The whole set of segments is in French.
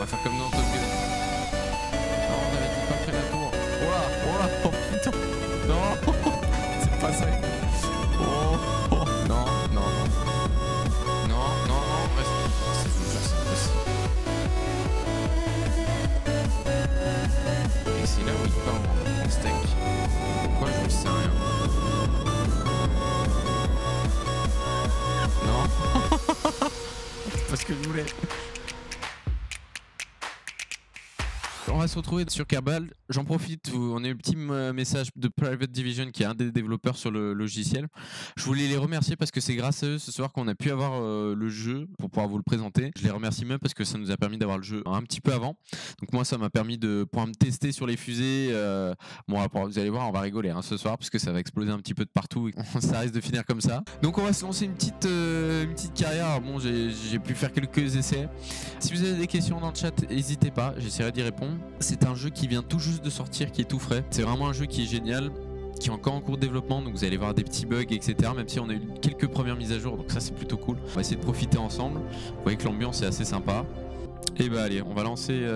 va faire comme dans Top Gun. Non, on avait dit pas près la tour. Oh là, oh putain. Non, c'est pas ça. Oh, oh, non, non. Non, non, non, reste. Et c'est là où il part en steak. Pourquoi je ne sais rien. Non. C'est pas ce que je voulais. On va se retrouver sur Kerbal. J'en profite, on a eu un petit message de Private Division qui est un des développeurs sur le logiciel. Je voulais les remercier parce que c'est grâce à eux ce soir qu'on a pu avoir le jeu pour pouvoir vous le présenter. Je les remercie même parce que ça nous a permis d'avoir le jeu un petit peu avant. Donc moi ça m'a permis de pouvoir me tester sur les fusées. Bon vous allez voir, on va rigoler ce soir parce que ça va exploser un petit peu de partout et ça risque de finir comme ça. Donc on va se lancer une petite carrière. Alors bon j'ai pu faire quelques essais. Si vous avez des questions dans le chat, n'hésitez pas, j'essaierai d'y répondre. C'est un jeu qui vient tout juste de sortir, qui est tout frais. C'est vraiment un jeu qui est génial, qui est encore en cours de développement, donc vous allez voir des petits bugs, etc. Même si on a eu quelques premières mises à jour, donc ça c'est plutôt cool. On va essayer de profiter ensemble. Vous voyez que l'ambiance est assez sympa. Et bah allez, on va lancer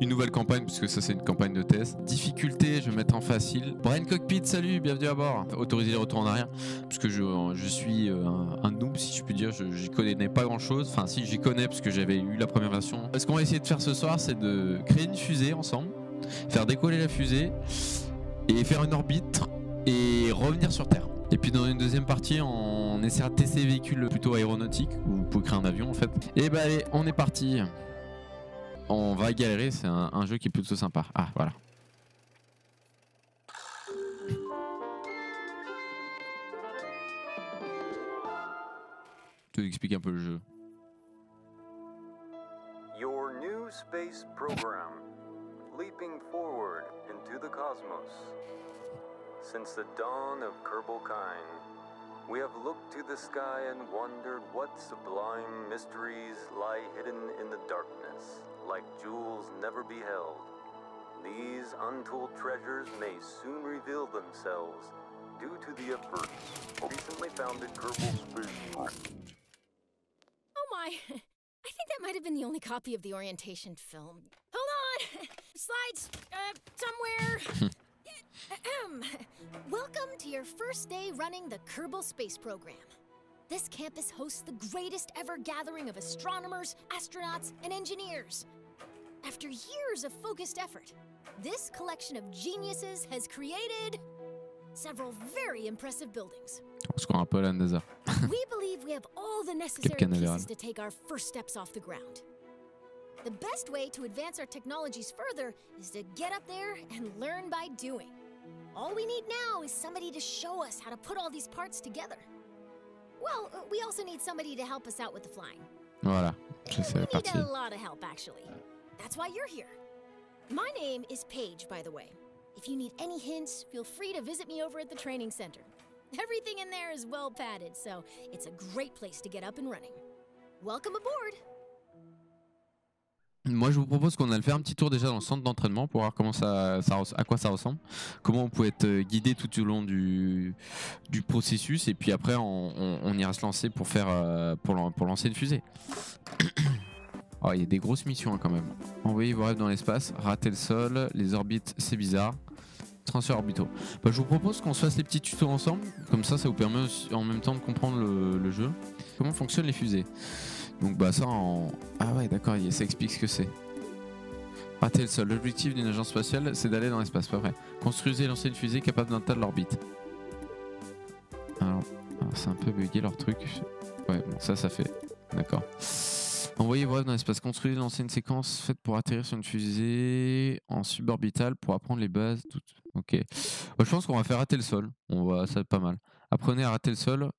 une nouvelle campagne, parce que ça c'est une campagne de test. Difficulté, je vais mettre en facile. Brian Cockpit, salut, bienvenue à bord. Autoriser les retours en arrière, parce que je suis un noob, si je puis dire. J'y connais pas grand chose. Enfin si, j'y connais parce que j'avais eu la première version. Ce qu'on va essayer de faire ce soir, c'est de créer une fusée ensemble, faire décoller la fusée et faire une orbite et revenir sur Terre. Et puis dans une deuxième partie, on essaiera de tester des véhicules plutôt aéronautiques, où vous pouvez créer un avion en fait. Et bah allez, on est parti. On va galérer, c'est un jeu qui est plutôt sympa. Ah, voilà. Je t'explique un peu le jeu. Your new space program, leaping forward into the cosmos. Since the dawn of Kerbalkine, we have looked to the sky and wondered what sublime mysteries lie hidden in the darkness, like jewels never beheld. These untold treasures may soon reveal themselves due to the efforts recently founded Kerbal Space. Oh my, I think that might have been the only copy of the orientation film. Hold on! Slides, somewhere. Welcome to your first day running the Kerbal Space Program. This campus hosts the greatest ever gathering of astronomers, astronauts, and engineers. After years of focused effort, this collection of geniuses has created several very impressive buildings. On se croit un peu à la NASA. We believe we have all the necessary pieces to take our first steps off the ground. The best way to advance our technologies further is to get up there and learn by doing. All we need now is somebody to show us how to put all these parts together. Well, we also need somebody to help us out with the flying. Voilà, c'est we parti. need a lot of help, actually. That's why you're here. My name is Paige, by the way. If you need any hints, feel free to visit me over at the training center. Everything in there is well padded, so it's a great place to get up and running. Welcome aboard! Moi, je vous propose qu'on aille faire un petit tour déjà dans le centre d'entraînement pour voir comment à quoi ça ressemble, comment on peut être guidé tout au long du processus, et puis après on ira se lancer pour faire pour lancer une fusée. Oh, il y a des grosses missions quand même. Envoyer vos rêves dans l'espace, rater le sol, les orbites, c'est bizarre. Transferts orbitaux. Bah, je vous propose qu'on se fasse les petits tutos ensemble, comme ça vous permet aussi, en même temps de comprendre le jeu. Comment fonctionnent les fusées. Donc bah ça en... Ah ouais d'accord, ça explique ce que c'est. Rater le sol. L'objectif d'une agence spatiale, c'est d'aller dans l'espace, pas vrai. Construisez et lancez une fusée capable d'atteindre l'orbite. Alors c'est un peu bugué leur truc. Ouais bon ça fait. D'accord. Envoyez vos rêves dans l'espace. Construisez et lancez une séquence faite pour atterrir sur une fusée en suborbital pour apprendre les bases. Toutes. Ok. Bah, je pense qu'on va faire rater le sol. On va, ça va être pas mal. Apprenez à rater le sol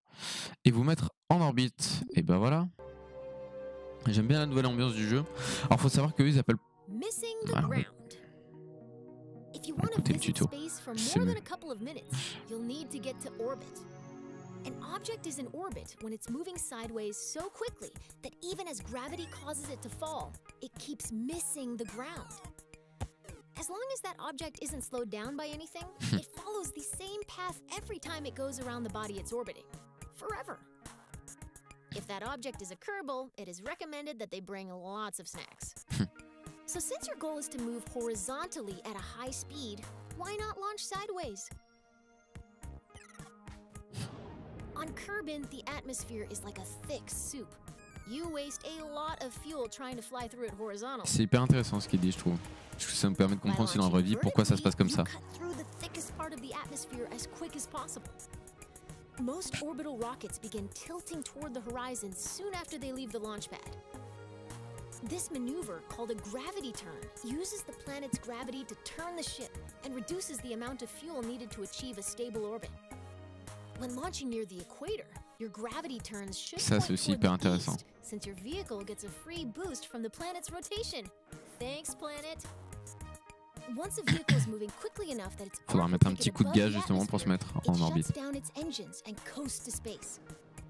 et vous mettre en orbite. Et bah voilà. J'aime bien la nouvelle ambiance du jeu. Alors faut savoir qu'eux ils appellent... Ah, oui. Écoutez le tuto. C'est mieux. An object is in orbit when it's moving sideways so quickly that even as gravity causes it to fall, it keeps missing the ground. As long as that object isn't slowed down by anything, it follows the same path every time it goes around the body it's orbiting. Forever. If that object is a Kerbal, it is recommended that they bring lots of snacks. So since your goal is to move horizontally at a high speed, why not launch sideways? On Kerbin, the atmosphere is like a thick soup. You waste a lot of fuel trying to fly through it horizontally. C'est hyper intéressant ce qu'il dit, je trouve. Parce que ça me permet de comprendre aussi dans la vraie vie pourquoi ça se passe comme ça. Most orbital rockets begin tilting toward the horizon soon after they leave the launch pad. This maneuver, called a gravity turn, uses the planet's gravity to turn the ship and reduces the amount of fuel needed to achieve a stable orbit. When launching near the equator, your gravity turns should point toward the east, since your vehicle gets a free boost from the planet's rotation. Thanks, planet. Once a vehicle is moving quickly enough that it's faudra mettre un petit coup de gaz justement pour se mettre en orbite. It shuts down its engines and coasts to space.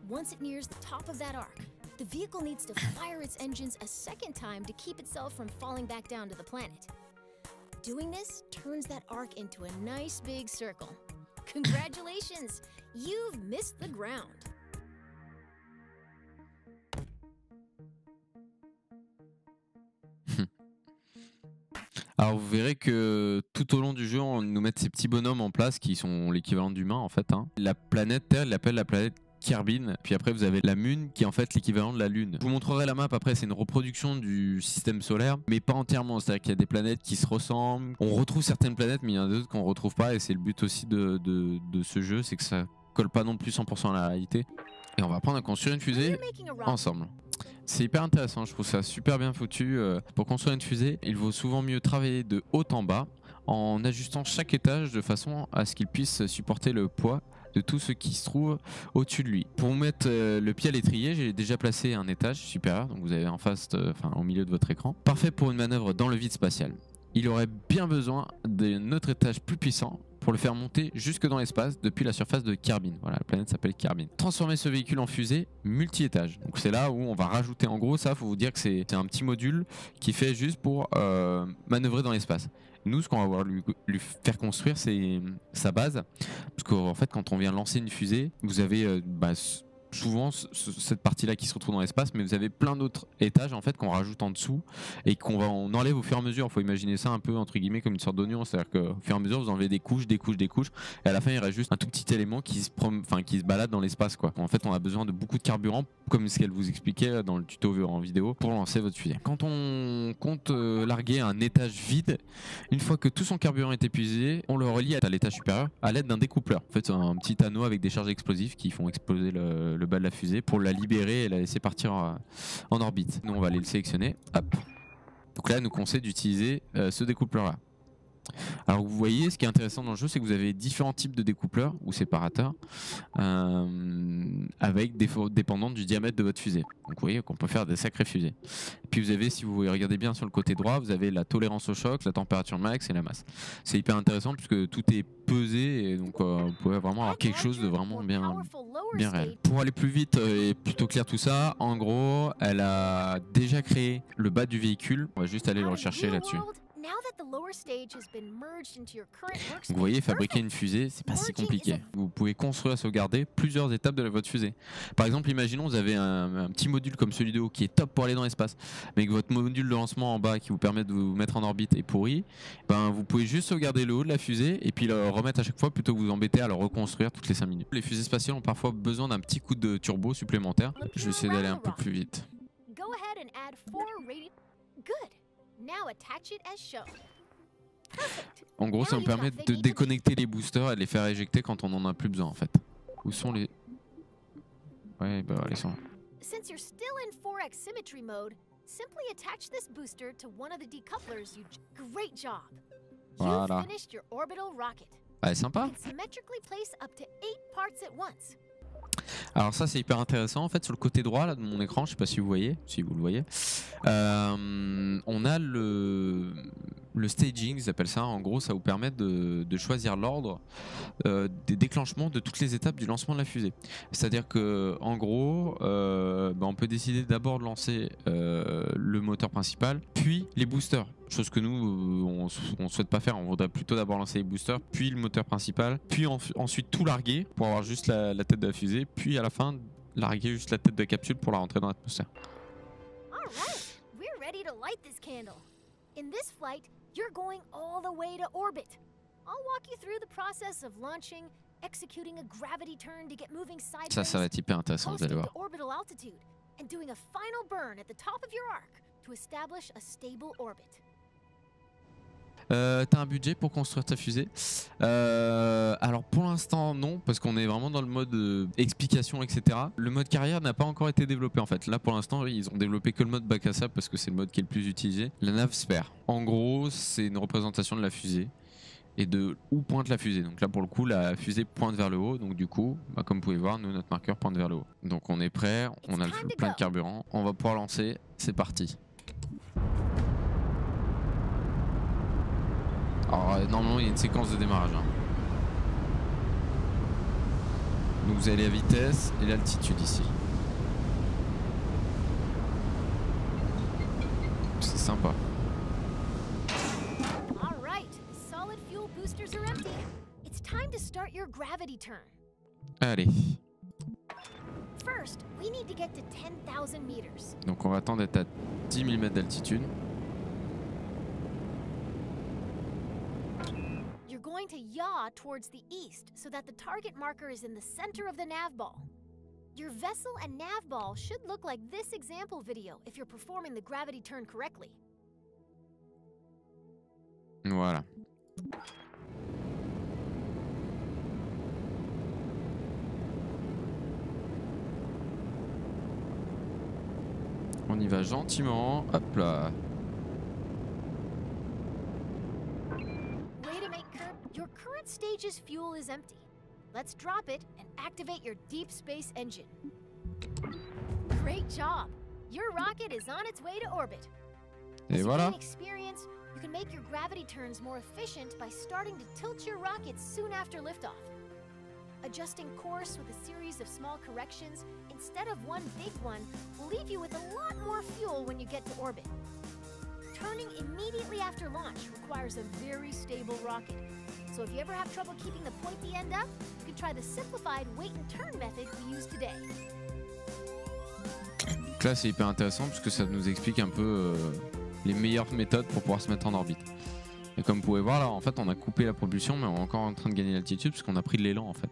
Once it nears the top of that arc, the vehicle needs to fire its engines a second time to keep itself from falling back down to the planet. Doing this turns that arc into a nice big circle. Congratulations! You've missed the ground. Alors vous verrez que tout au long du jeu, on nous met ces petits bonhommes en place qui sont l'équivalent d'humains en fait. La planète Terre, il l'appelle la planète Kerbin. Puis après vous avez la Moon qui est en fait l'équivalent de la Lune. Je vous montrerai la map après, c'est une reproduction du système solaire, mais pas entièrement. C'est-à-dire qu'il y a des planètes qui se ressemblent. On retrouve certaines planètes, mais il y en a d'autres qu'on retrouve pas. Et c'est le but aussi de ce jeu, c'est que ça colle pas non plus 100% à la réalité. Et on va apprendre à construire une fusée ensemble. C'est hyper intéressant, je trouve ça super bien foutu. Pour construire une fusée, il vaut souvent mieux travailler de haut en bas en ajustant chaque étage de façon à ce qu'il puisse supporter le poids de tout ce qui se trouve au-dessus de lui. Pour vous mettre le pied à l'étrier, j'ai déjà placé un étage supérieur, donc vous avez en face, au milieu de votre écran. Parfait pour une manœuvre dans le vide spatial. Il aurait bien besoin d'un autre étage plus puissant pour le faire monter jusque dans l'espace depuis la surface de Kerbin. Voilà, la planète s'appelle Kerbin. Transformer ce véhicule en fusée multi-étage. Donc c'est là où on va rajouter, en gros, ça, faut vous dire que c'est un petit module qui est fait juste pour manœuvrer dans l'espace. Nous, ce qu'on va lui faire construire, c'est sa base. Parce qu'en fait, quand on vient lancer une fusée, vous avez souvent cette partie-là qui se retrouve dans l'espace, mais vous avez plein d'autres étages en fait qu'on rajoute en dessous et on enlève au fur et à mesure. Il faut imaginer ça un peu entre guillemets comme une sorte d'oignon, c'est-à-dire qu'au fur et à mesure vous enlevez des couches, et à la fin il reste juste un tout petit élément qui se balade dans l'espace quoi. En fait, on a besoin de beaucoup de carburant, comme ce qu'elle vous expliquait dans le tuto en vidéo, pour lancer votre fusée. Quand on compte larguer un étage vide, une fois que tout son carburant est épuisé, on le relie à l'étage supérieur à l'aide d'un découpleur. En fait, c'est un petit anneau avec des charges explosives qui font exploser le bas de la fusée pour la libérer et la laisser partir en orbite. Nous on va aller le sélectionner. Hop. Donc là, il nous conseille d'utiliser ce découpleur là. Alors vous voyez, ce qui est intéressant dans le jeu, c'est que vous avez différents types de découpleurs ou séparateurs avec dépendant du diamètre de votre fusée. Donc vous voyez qu'on peut faire des sacrées fusées. Et puis vous avez, si vous regardez bien sur le côté droit, vous avez la tolérance au choc, la température max et la masse. C'est hyper intéressant puisque tout est pesé et donc vous pouvez vraiment avoir quelque chose de vraiment bien réel. Pour aller plus vite et plutôt clair tout ça, en gros, elle a déjà créé le bas du véhicule. On va juste aller le rechercher là-dessus. Vous voyez, fabriquer une fusée, c'est pas si compliqué. Vous pouvez construire et sauvegarder plusieurs étapes de votre fusée. Par exemple, imaginons vous avez un petit module comme celui de haut qui est top pour aller dans l'espace, mais que votre module de lancement en bas qui vous permet de vous mettre en orbite est pourri. Vous pouvez juste sauvegarder le haut de la fusée et puis le remettre à chaque fois plutôt que vous embêter à le reconstruire toutes les 5 minutes. Les fusées spatiales ont parfois besoin d'un petit coup de turbo supplémentaire. Je vais essayer d'aller un peu plus vite. En gros, ça me permet de déconnecter les boosters et de les faire éjecter quand on en a plus besoin en fait. Où sont les... Ouais, bah ils sont là. Since you're still in 4x symmetry mode, simply attach this booster to one of the decouplers. Great job. Voilà. You finished your orbital rocket. Ah, sympa. You can symmetrically place up to 8 parts at once. Alors ça c'est hyper intéressant en fait, sur le côté droit là, de mon écran, je sais pas si vous voyez, on a le staging, ils appellent ça. En gros, ça vous permet de choisir l'ordre des déclenchements de toutes les étapes du lancement de la fusée. C'est-à-dire que en gros, on peut décider d'abord de lancer le moteur principal, puis les boosters. Chose que nous, on souhaite pas faire. On voudrait plutôt d'abord lancer les boosters, puis le moteur principal, puis ensuite tout larguer pour avoir juste la tête de la fusée, puis à la fin larguer juste la tête de la capsule pour la rentrer dans l'atmosphère. All right, we're ready to light this candle. In this flight, you're going all the way to orbit. I'll walk you through the process of launching, executing a gravity turn to get moving sideways, Ça va être hyper intéressant, vous allez coasting voir. to orbital altitude, and doing a final burn at the top of your arc to establish a stable orbit. T'as un budget pour construire ta fusée? Alors pour l'instant non, parce qu'on est vraiment dans le mode explication, etc. Le mode carrière n'a pas encore été développé en fait. Là pour l'instant ils ont développé que le mode bac à sable parce que c'est le mode qui est le plus utilisé. La nave Spare. En gros c'est une représentation de la fusée et de où pointe la fusée. Donc là pour le coup la fusée pointe vers le haut. Donc du coup bah, comme vous pouvez voir nous notre marqueur pointe vers le haut. Donc on est prêt, on a plein de carburant, on va pouvoir lancer, c'est parti. Alors normalement il y a une séquence de démarrage. Hein. Donc vous allez à vitesse et l'altitude ici. C'est sympa. All right, the solid fuel boosters are empty. It's time to start your gravity turn. Allez. First, we need to get to 10,000 meters. Donc on va attendre d'être à 10 000 mètres d'altitude. You're going to yaw towards the east so that the target marker is in the center of the nav ball. Your vessel and nav ball should look like this example video if you're performing the gravity turn correctly. Voilà. On y va gentiment. Hop là. Way to make your current stage's fuel is empty. Let's drop it and activate your deep space engine. Great job! Your rocket is on its way to orbit. Et voilà. As you gain experience, you can make your gravity turns more efficient by starting to tilt your rocket soon after liftoff. Adjusting course with a series of small corrections instead of one big one will leave you with a lot more fuel when you get to orbit. Turning immediately after launch requires a very stable rocket. So if you ever have trouble keeping the pointy end up, you can try the simplified wait and turn method we use today. Donc là c'est hyper intéressant parce que ça nous explique un peu les meilleures méthodes pour pouvoir se mettre en orbite. Et comme vous pouvez voir là en fait on a coupé la propulsion mais on est encore en train de gagner l'altitude parce qu'on a pris de l'élan en fait.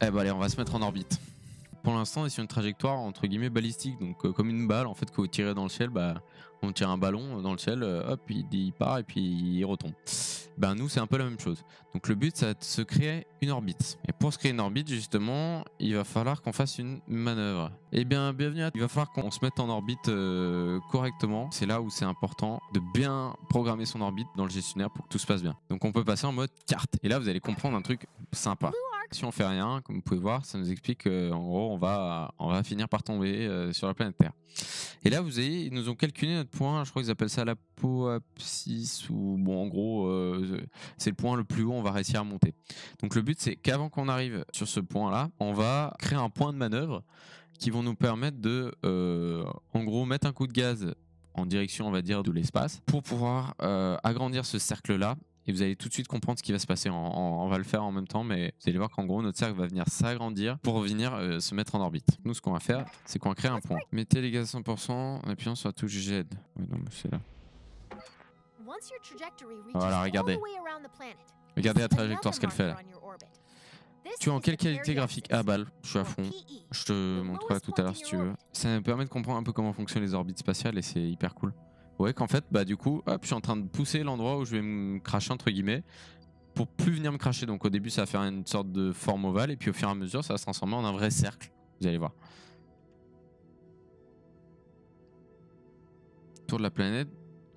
Eh ben allez on va se mettre en orbite. Pour l'instant on est sur une trajectoire entre guillemets balistique, donc comme une balle en fait que vous tirez dans le ciel, bah on tire un ballon dans le ciel, hop il part et puis il retombe. Ben nous c'est un peu la même chose. Donc le but c'est de se créer une orbite. Et pour se créer une orbite justement il va falloir qu'on fasse une manœuvre. Eh bien bienvenue il va falloir qu'on se mette en orbite correctement. C'est là où c'est important de bien programmer son orbite dans le gestionnaire pour que tout se passe bien. Donc on peut passer en mode carte. Et là vous allez comprendre un truc sympa. Si on fait rien, comme vous pouvez voir, ça nous explique qu'en gros on va finir par tomber sur la planète Terre. Et là vous voyez, ils nous ont calculé notre point, je crois qu'ils appellent ça l'apoapsis, ou bon en gros c'est le point le plus haut, on va réussir à monter. Donc le but c'est qu'avant qu'on arrive sur ce point là, on va créer un point de manœuvre qui vont nous permettre de en gros mettre un coup de gaz en direction on va dire de l'espace pour pouvoir agrandir ce cercle là. Et vous allez tout de suite comprendre ce qui va se passer. On va le faire en même temps, mais vous allez voir qu'en gros, notre cercle va venir s'agrandir pour venir se mettre en orbite. Nous, ce qu'on va faire, c'est qu'on va créer un point. Mettez les gaz à 100% en appuyant sur la touche Z. Oui, non, mais c'est là. Voilà, regardez. Regardez la trajectoire, ce qu'elle fait là. Tu es en quelle qualité graphique? Ah, balle, je suis à fond. Je te montrerai tout à l'heure si tu veux. Ça me permet de comprendre un peu comment fonctionnent les orbites spatiales et c'est hyper cool. Ouais, qu'en fait, bah du coup, hop, je suis en train de pousser l'endroit où je vais me cracher entre guillemets pour plus venir me cracher. Donc au début, ça va faire une sorte de forme ovale et puis au fur et à mesure, ça va se transformer en un vrai cercle. Vous allez voir. Autour de la planète,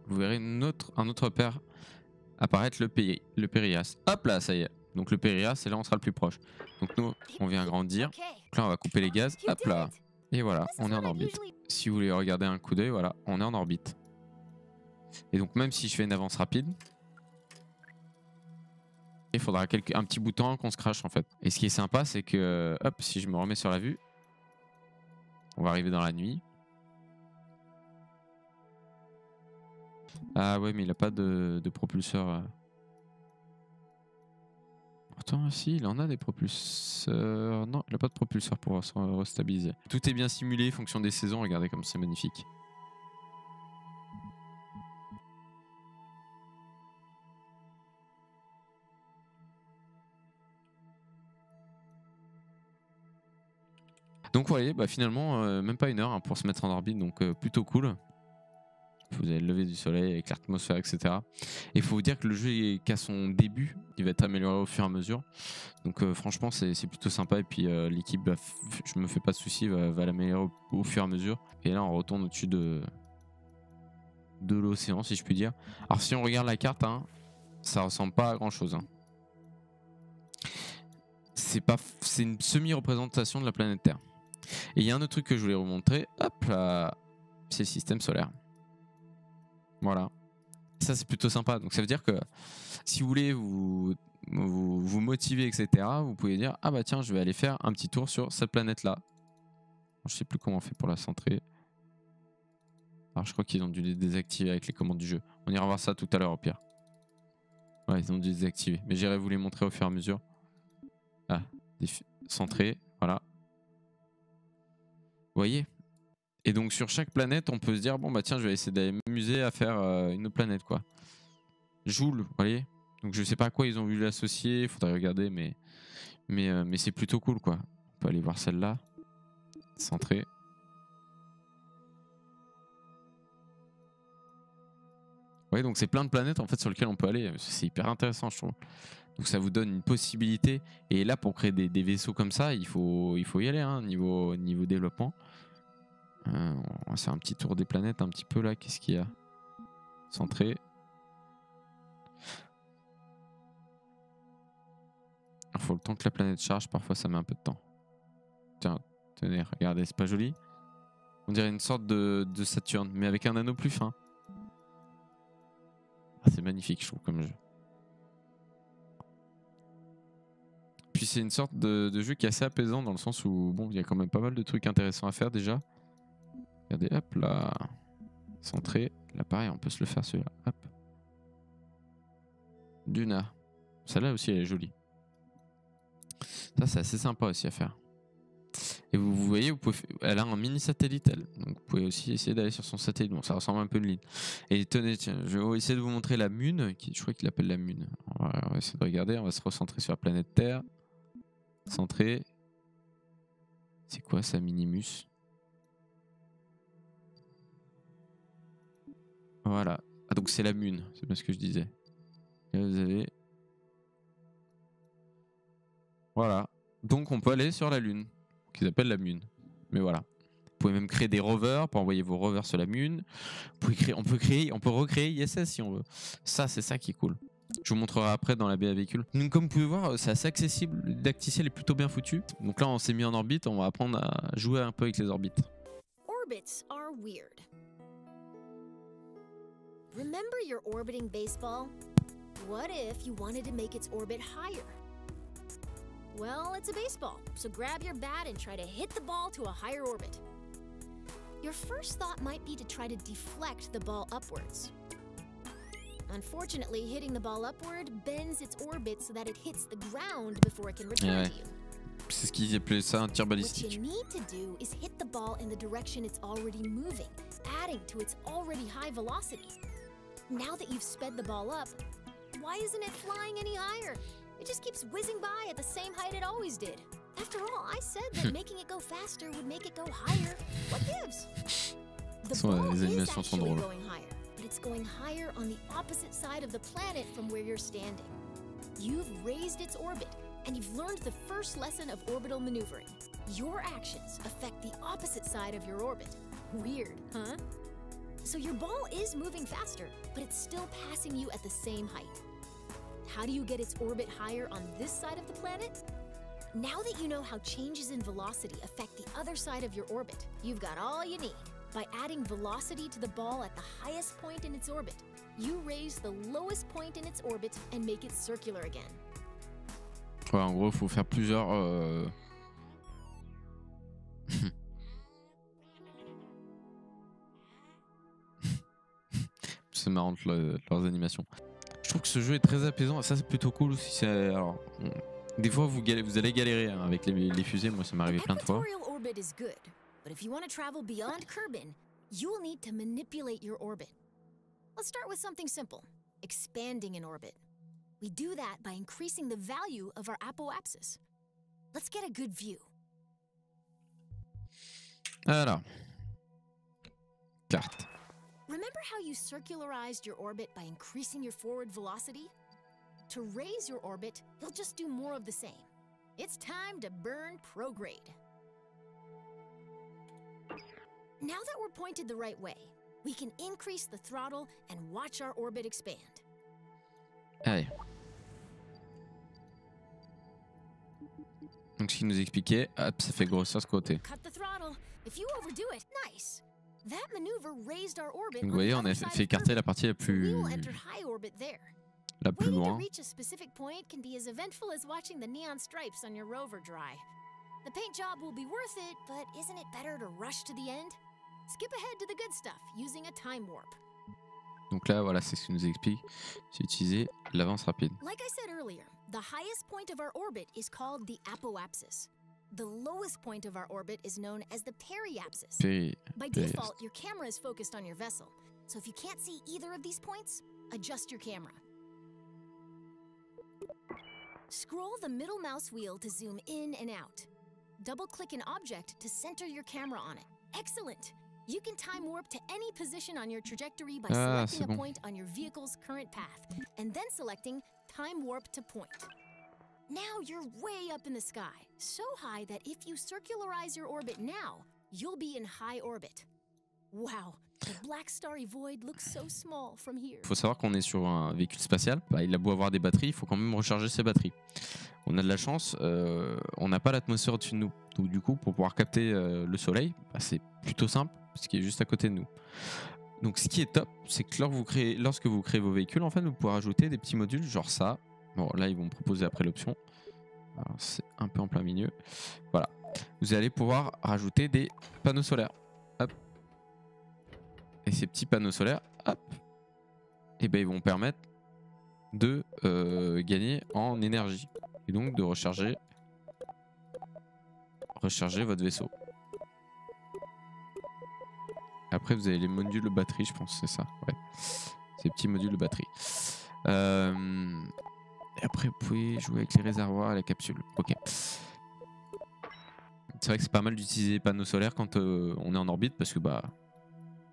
vous verrez un autre repère apparaître, le Périas. Hop là, ça y est. Donc le Périas, c'est là où on sera le plus proche. Donc nous, on vient grandir. Donc là, on va couper les gaz. Hop là. Et voilà, on est en orbite. Si vous voulez regarder un coup d'œil, voilà, on est en orbite. Et donc même si je fais une avance rapide, il faudra un petit bout de temps qu'on se crache en fait. Et ce qui est sympa c'est que hop, si je me remets sur la vue, on va arriver dans la nuit. Ah ouais mais il a pas de propulseur. Pourtant, si, il en a des propulseurs. Non, il n'a pas de propulseur pour se restabiliser. Tout est bien simulé, fonction des saisons. Regardez comme c'est magnifique. Donc, vous voyez, bah, finalement, même pas 1 heure hein, pour se mettre en orbite, donc plutôt cool. Vous avez le lever du soleil avec l'atmosphère, etc. Et il faut vous dire que le jeu qu'à son début, il va être amélioré au fur et à mesure. Donc franchement, c'est plutôt sympa. Et puis l'équipe, je me fais pas de soucis, va l'améliorer au fur et à mesure. Et là, on retourne au-dessus de l'océan, si je puis dire. Alors si on regarde la carte, hein, ça ressemble pas à grand-chose. Hein. C'est une semi-représentation de la planète Terre. Et il y a un autre truc que je voulais vous montrer. Hop là, c'est le système solaire. Voilà. Ça, c'est plutôt sympa. Donc, ça veut dire que si vous voulez vous motiver, etc., vous pouvez dire ah bah tiens, je vais aller faire un petit tour sur cette planète-là. Je sais plus comment on fait pour la centrer. Alors, je crois qu'ils ont dû les désactiver avec les commandes du jeu. On ira voir ça tout à l'heure au pire. Ouais, ils ont dû désactiver. Mais j'irai vous les montrer au fur et à mesure. Ah, centrer, voilà. Vous voyez ? Et donc sur chaque planète, on peut se dire bon bah tiens, je vais essayer d'aller m'amuser à faire une autre planète quoi. Joule, vous voyez. Donc je sais pas à quoi ils ont voulu l'associer, il faudrait regarder, mais c'est plutôt cool quoi. On peut aller voir celle-là, centrer. Ouais, donc c'est plein de planètes en fait sur lesquelles on peut aller. C'est hyper intéressant, je trouve. Donc ça vous donne une possibilité. Et là, pour créer des vaisseaux comme ça, il faut y aller hein, niveau développement. On va faire un petit tour des planètes un petit peu là. Qu'est-ce qu'il y a? Centré. Il faut le temps que la planète charge. Parfois, ça met un peu de temps. Tiens, tenez, regardez, c'est pas joli? On dirait une sorte de Saturne, mais avec un anneau plus fin. Ah, c'est magnifique, je trouve, comme jeu. Puis c'est une sorte de jeu qui est assez apaisant dans le sens où bon, il y a quand même pas mal de trucs intéressants à faire déjà. Regardez, hop là, centré. Là pareil, on peut se le faire celui-là. Hop. Duna. Celle-là aussi elle est jolie. Ça c'est assez sympa aussi à faire. Et vous voyez, elle a un mini satellite elle. Donc vous pouvez aussi essayer d'aller sur son satellite. Bon, ça ressemble un peu à une ligne. Et tenez, tiens, je vais essayer de vous montrer la Mune. Je crois qu'il l'appelle la Mune. On va essayer de regarder. On va se recentrer sur la planète Terre. Centré. C'est quoi ça, Minimus? Voilà. Ah donc c'est la Mune, c'est bien ce que je disais. Et là vous avez... Voilà. Donc on peut aller sur la Lune, qu'ils appellent la Mune. Mais voilà. Vous pouvez même créer des rovers pour envoyer vos rovers sur la Mune. On peut recréer ISS si on veut. Ça, c'est ça qui est cool. Je vous montrerai après dans la BA véhicule. Donc comme vous pouvez voir, c'est assez accessible. Le didacticiel est plutôt bien foutu. Donc là, on s'est mis en orbite. On va apprendre à jouer un peu avec les orbites. Orbits are weird. Remember your orbiting baseball? What if you wanted to make its orbit higher? Well, it's a baseball, so grab your bat and try to hit the ball to a higher orbit. Your first thought might be to try to deflect the ball upwards. Unfortunately, hitting the ball upward bends its orbit so that it hits the ground before it can return to you. C'est ce qu'ils appelaient ça un tir balistique. What you need to do is hit the ball in the direction it's already moving, adding to its already high velocity. Now that you've sped the ball up, why isn't it flying any higher? It just keeps whizzing by at the same height it always did. After all, I said that making it go faster would make it go higher. What gives? The ball is actually going higher, but it's going higher on the opposite side of the planet from where you're standing. You've raised its orbit, and you've learned the first lesson of orbital maneuvering. Your actions affect the opposite side of your orbit. Weird, huh? So your ball is moving faster, but it's still passing you at the same height. How do you get its orbit higher on this side of the planet? Now that you know how changes in velocity affect the other side of your orbit, you've got all you need. By adding velocity to the ball at the highest point in its orbit, you raise the lowest point in its orbit and make it circular again. Ouais, en gros, il faut faire plusieurs... C'est marrant leurs animations. Je trouve que ce jeu est très apaisant. Ça, c'est plutôt cool aussi. Alors, Des fois, vous allez galérer hein, avec les fusées. Moi, ça m'est arrivé plein de fois. Equatorial orbit is good, but if you want to travel beyond Kerbin, you will need to manipulate your orbit. Let's start with something simple, expanding an orbit. We do that by increasing the value of our apoapsis. Let's get a good view. Alors, carte. Remember how you circularized your orbit by increasing your forward velocity? To raise your orbit, you'll just do more of the same. It's time to burn prograde. Now that we're pointed the right way, we can increase the throttle and watch our orbit expand. Allez. Donc ce qu'il nous expliquait, hop, ça fait grossir ce côté. Cut the throttle. If you overdo it, nice. That maneuver raised our orbit. Donc vous voyez, on a fait écarter la partie la plus loin. loin. To reach a specific point can be as eventful as watching the neon stripes on your rover dry. The paint job will be worth it, but isn't it better to rush to the end? Skip ahead to the good stuff using a time warp. Donc là, voilà, c'est ce qu'il nous explique. C'est utiliser l'avance rapide. Like I said earlier, the highest point of our orbit is called the apoapsis. The lowest point of our orbit is known as the periapsis. By default, your camera is focused on your vessel. So if you can't see either of these points, adjust your camera. Scroll the middle mouse wheel to zoom in and out. Double-click an object to center your camera on it. Excellent! You can time warp to any position on your trajectory by selecting a point on your vehicle's current path, and then selecting time warp to point. Now you're way up in the sky, so high that if you circularize your orbit now, you'll be in high orbit. Wow, the black starry void looks so small from here. Il faut savoir qu'on est sur un véhicule spatial. Bah, il a beau avoir des batteries, il faut quand même recharger ses batteries. On a de la chance, on n'a pas l'atmosphère au-dessus de nous. Donc du coup, pour pouvoir capter le soleil, bah, c'est plutôt simple, parce qu'il est juste à côté de nous. Donc ce qui est top, c'est que lorsque vous créez vos véhicules, en fait, vous pouvez rajouter des petits modules, genre ça. Bon, là, ils vont me proposer après l'option. Alors, c'est un peu en plein milieu. Voilà. Vous allez pouvoir rajouter des panneaux solaires. Hop. Et ces petits panneaux solaires, hop. Et ben, ils vont permettre de gagner en énergie. Et donc de recharger votre vaisseau. Après, vous avez les modules de batterie, je pense, c'est ça. Ouais. Ces petits modules de batterie. Et après, vous pouvez jouer avec les réservoirs et la capsule. Ok. C'est vrai que c'est pas mal d'utiliser les panneaux solaires quand on est en orbite parce que bah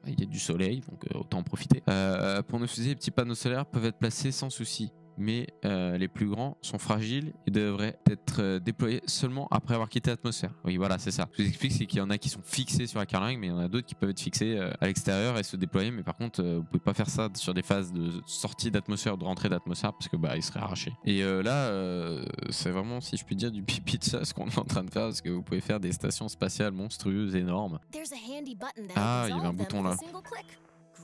il y a du soleil, donc autant en profiter. Pour nos fusées, les petits panneaux solaires peuvent être placés sans souci, mais les plus grands sont fragiles et devraient être déployés seulement après avoir quitté l'atmosphère. Oui, voilà, c'est ça. Je vous explique, c'est qu'il y en a qui sont fixés sur la carlingue, mais il y en a d'autres qui peuvent être fixés à l'extérieur et se déployer. Mais par contre, vous pouvez pas faire ça sur des phases de sortie d'atmosphère ou de rentrée d'atmosphère parce que bah ils seraient arrachés. Et là, c'est vraiment, si je puis dire, du pipi de ça ce qu'on est en train de faire parce que vous pouvez faire des stations spatiales monstrueuses, énormes. Ah, il y avait un bouton là.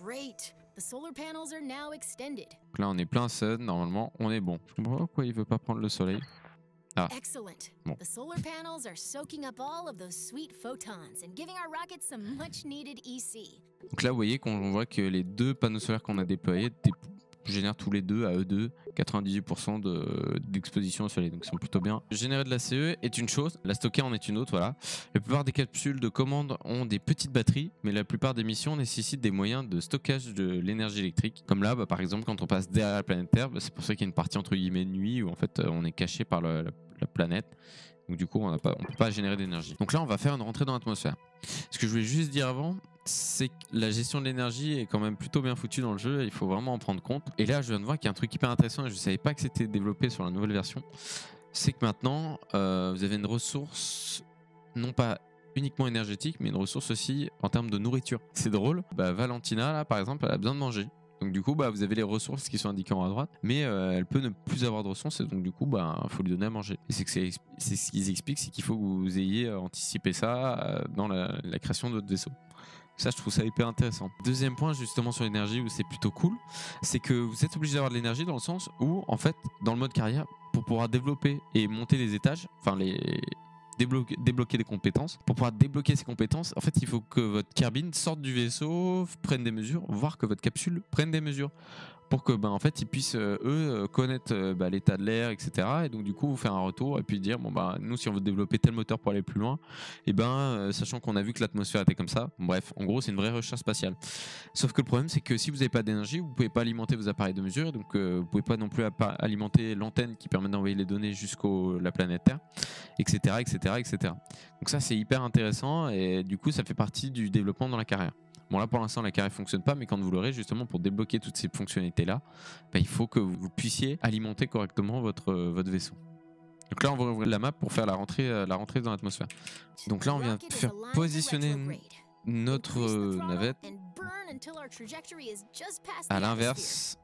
Great. The solar panels are now extended. Donc là, on est plein sun, normalement, on est bon. Je comprends pas pourquoi il veut pas prendre le soleil. Ah. Excellent. Bon. The solar panels are soaking up all of those sweet photons and giving our rockets some much needed EC. Donc là, vous voyez qu'on voit que les deux panneaux solaires qu'on a déployés génèrent tous les deux à eux deux 98% d'exposition au soleil, donc ils sont plutôt bien. Générer de la CE est une chose, la stocker en est une autre, voilà. La plupart des capsules de commande ont des petites batteries, mais la plupart des missions nécessitent des moyens de stockage de l'énergie électrique. Comme là, bah, par exemple, quand on passe derrière la planète Terre, bah, c'est pour ça qu'il y a une partie entre guillemets nuit où en fait on est caché par la planète. Donc du coup, on peut pas générer d'énergie. Donc là, on va faire une rentrée dans l'atmosphère. Ce que je voulais juste dire avant, c'est que la gestion de l'énergie est quand même plutôt bien foutue dans le jeu, il faut vraiment en prendre compte. Et là, je viens de voir qu'il y a un truc hyper intéressant et je ne savais pas que c'était développé sur la nouvelle version. C'est que maintenant, vous avez une ressource, non pas uniquement énergétique, mais une ressource aussi en termes de nourriture. C'est drôle, bah, Valentina, là, par exemple, elle a besoin de manger. Donc du coup, bah, vous avez les ressources qui sont indiquées en haut à droite, mais elle peut ne plus avoir de ressources, et donc du coup, bah, faut lui donner à manger. Et c'est ce qu'ils expliquent, c'est qu'il faut que vous ayez anticipé ça dans la création de votre vaisseau. Ça, je trouve ça hyper intéressant. Deuxième point, justement, sur l'énergie, où c'est plutôt cool, c'est que vous êtes obligé d'avoir de l'énergie dans le sens où, en fait, dans le mode carrière, pour pouvoir développer et monter les étages, enfin débloquer des compétences. Pour pouvoir débloquer ces compétences, en fait, il faut que votre carbine sorte du vaisseau, prenne des mesures, voire que votre capsule prenne des mesures. pour que en fait ils puissent eux connaître l'état de l'air, etc. Et donc du coup vous faire un retour et puis dire bon nous si on veut développer tel moteur pour aller plus loin, et sachant qu'on a vu que l'atmosphère était comme ça, bref, en gros c'est une vraie recherche spatiale. Sauf que le problème c'est que si vous n'avez pas d'énergie, vous pouvez pas alimenter vos appareils de mesure, donc vous pouvez pas non plus alimenter l'antenne qui permet d'envoyer les données jusqu'à la planète Terre, etc., etc., etc. Donc ça c'est hyper intéressant et du coup ça fait partie du développement dans la carrière. Bon là pour l'instant la carrière fonctionne pas, mais quand vous l'aurez, justement pour débloquer toutes ces fonctionnalités là, il faut que vous puissiez alimenter correctement votre vaisseau. Donc là on va ouvrir la map pour faire la rentrée dans l'atmosphère. Donc là on vient de faire positionner notre navette à l'inverse.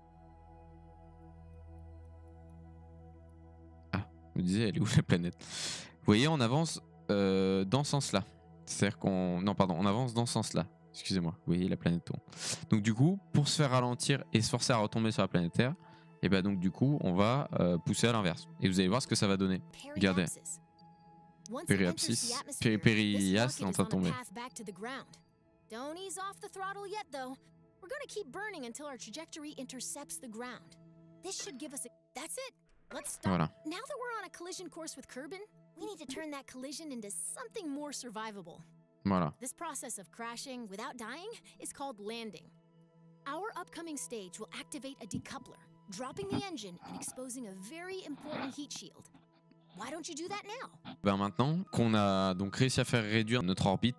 Ah, je me disais elle est où la planète? Vous voyez on avance dans ce sens là. C'est-à-dire qu'on... Non pardon, on avance dans ce sens là. Excusez-moi, vous voyez la planète tourne. Donc du coup, pour se faire ralentir et se forcer à retomber sur la planète Terre, et donc du coup, on va pousser à l'inverse. Et vous allez voir ce que ça va donner. Regardez. Périapsis, Périas est en train de tomber. Don't ease off the throttle yet, though. We're gonna keep burning until our trajectory intercepts the ground. This should give us a... That's it. Let's stop. Voilà. Now that we're on a collision course with Kerbin, we need to turn that collision into something more survivable. Voilà. This process of crashing without dying is called landing. Our upcoming stage will activate a decoupler, dropping the engine and exposing a very important heat shield. Why don't you do that now? Maintenant qu'on a donc réussi à faire réduire notre orbite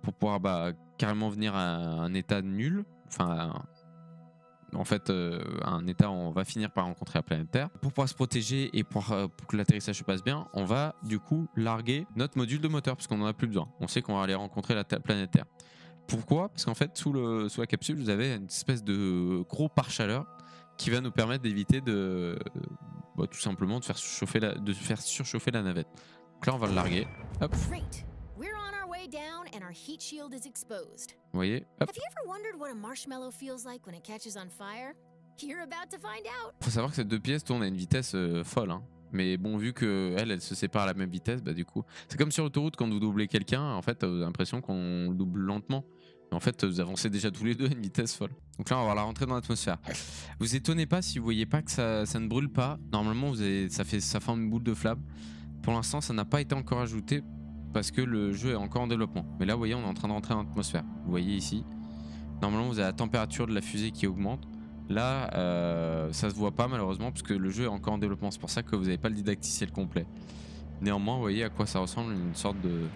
pour pouvoir carrément venir à un état nul, enfin en fait un état où on va finir par rencontrer la planète Terre, pour pouvoir se protéger et pour que l'atterrissage se passe bien, on va du coup larguer notre module de moteur parce qu'on n'en a plus besoin. On sait qu'on va aller rencontrer la planète Terre. Pourquoi? Parce qu'en fait sous la capsule vous avez une espèce de gros pare-chaleur qui va nous permettre d'éviter de tout simplement de faire surchauffer la navette. Donc là on va le larguer. Hop. Down and our heat shield is exposed. Vous voyez? Hop. Have you ever wondered what a marshmallow feels like when it catches on fire? You're about to find out. Faut savoir que ces deux pièces tournent à une vitesse folle, hein. Mais bon, vu que elle se sépare à la même vitesse, du coup, c'est comme sur l'autoroute quand vous doublez quelqu'un, en fait, vous avez l'impression qu'on double lentement. Mais en fait, vous avancez déjà tous les deux à une vitesse folle. Donc là, on va voir la rentrée dans l'atmosphère. Vous étonnez pas si vous voyez pas que ça ne brûle pas. Normalement, ça forme une boule de flamme. Pour l'instant, ça n'a pas été encore ajouté parce que le jeu est encore en développement. Mais là, vous voyez, on est en train de rentrer dans l'atmosphère. Vous voyez ici. Normalement, vous avez la température de la fusée qui augmente. Là, ça se voit pas malheureusement parce que le jeu est encore en développement. C'est pour ça que vous n'avez pas le didacticiel complet. Néanmoins, vous voyez à quoi ça ressemble, une sorte de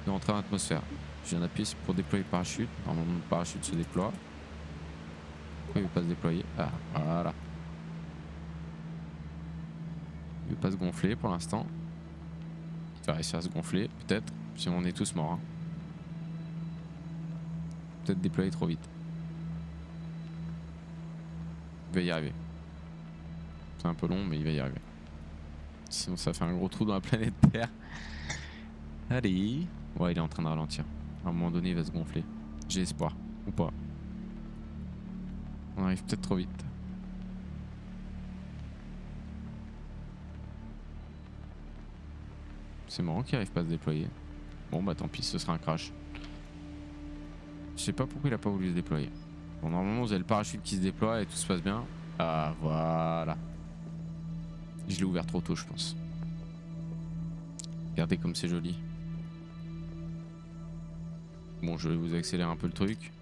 rentrée dans l'atmosphère. Je viens d'appuyer pour déployer le parachute. Normalement, le parachute se déploie. Pourquoi il ne veut pas se déployer? Ah, voilà. Il ne veut pas se gonfler pour l'instant. Il va réussir à se gonfler, peut-être. Sinon, on est tous morts. Hein. Peut-être déployer trop vite. Il va y arriver. C'est un peu long, mais il va y arriver. Sinon, ça fait un gros trou dans la planète Terre. Allez. Ouais, il est en train de ralentir. À un moment donné, il va se gonfler. J'ai espoir. Ou pas. On arrive peut-être trop vite. C'est marrant qu'il arrive pas à se déployer. Bon, tant pis, ce sera un crash. Je sais pas pourquoi il a pas voulu se déployer. Bon, normalement, vous avez le parachute qui se déploie et tout se passe bien. Ah, voilà. Je l'ai ouvert trop tôt, je pense. Regardez comme c'est joli. Bon, je vais vous accélérer un peu le truc.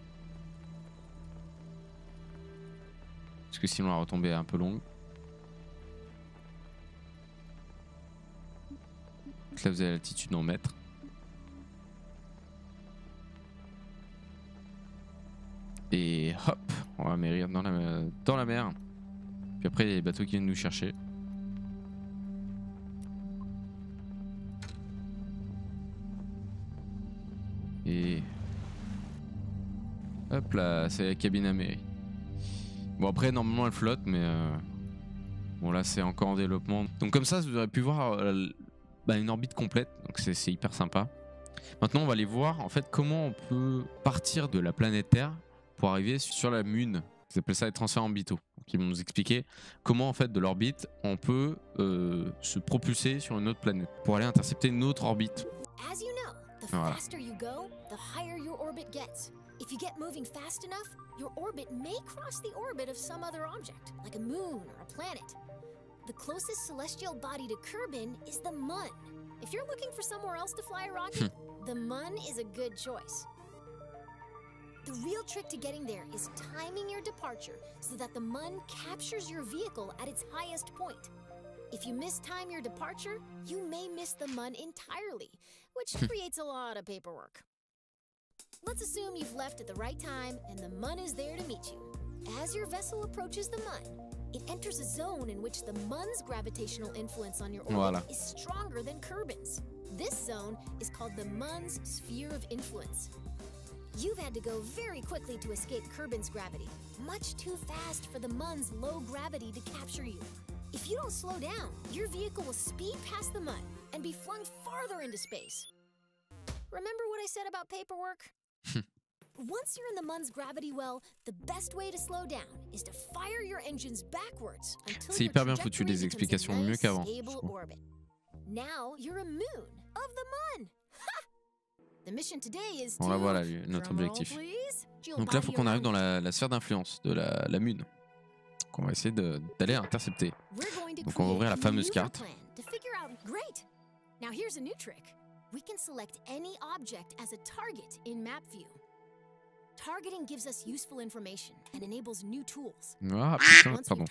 Parce que sinon, la retombée est un peu longue. Là, vous avez l'altitude en mètres. Et hop, on va atterrir dans la mer. Puis après, il y a les bateaux qui viennent nous chercher. Et hop là, c'est la cabine à mairie. Bon, après, normalement, elle flotte, mais bon, là, c'est encore en développement. Donc, comme ça, vous aurez pu voir une orbite complète. Donc, c'est hyper sympa. Maintenant, on va aller voir en fait comment on peut partir de la planète Terre pour arriver sur la Lune. Ils appellent ça les transferts orbitaux. Donc, ils vont nous expliquer comment en fait de l'orbite on peut se propulser sur une autre planète pour aller intercepter une autre orbite. As you know, the Voilà. faster you go, the higher your orbit gets. If you get moving fast enough, your orbit may cross the orbit of some other object, like a moon or a planet. The closest celestial body to Kerbin is the Mun. If you're looking for somewhere else to fly a rocket, the Mun is a good choice. The real trick to getting there is timing your departure so that the Mun captures your vehicle at its highest point. If you mistime your departure, you may miss the Mun entirely, which creates a lot of paperwork. Let's assume you've left at the right time and the Mun is there to meet you. As your vessel approaches the Mun, it enters a zone in which the Mun's gravitational influence on your orbit is stronger than Kerbin's. This zone is called the Mun's sphere of influence. You've had to go very quickly to escape Kerbin's gravity, much too fast for the Mun's low gravity to capture you. If you don't slow down, your vehicle will speed past the Mun and be flung farther into space. Remember what I said about paperwork? Once you're in the Mun's gravity well, the best way to slow down is to fire your engines backwards until c'est hyper bien foutu, les explications mieux qu'avant. Now you're a moon of the Mun. The mission today is on la voit là, notre objectif. Donc là, il faut qu'on arrive dans la sphère d'influence de la Mun, qu'on va essayer d'aller intercepter. Donc on va ouvrir la fameuse carte. Great. Now here's a new trick. We can select any object as a target in map view. Targeting gives us useful information and enables new tools. Ah putain, pardon.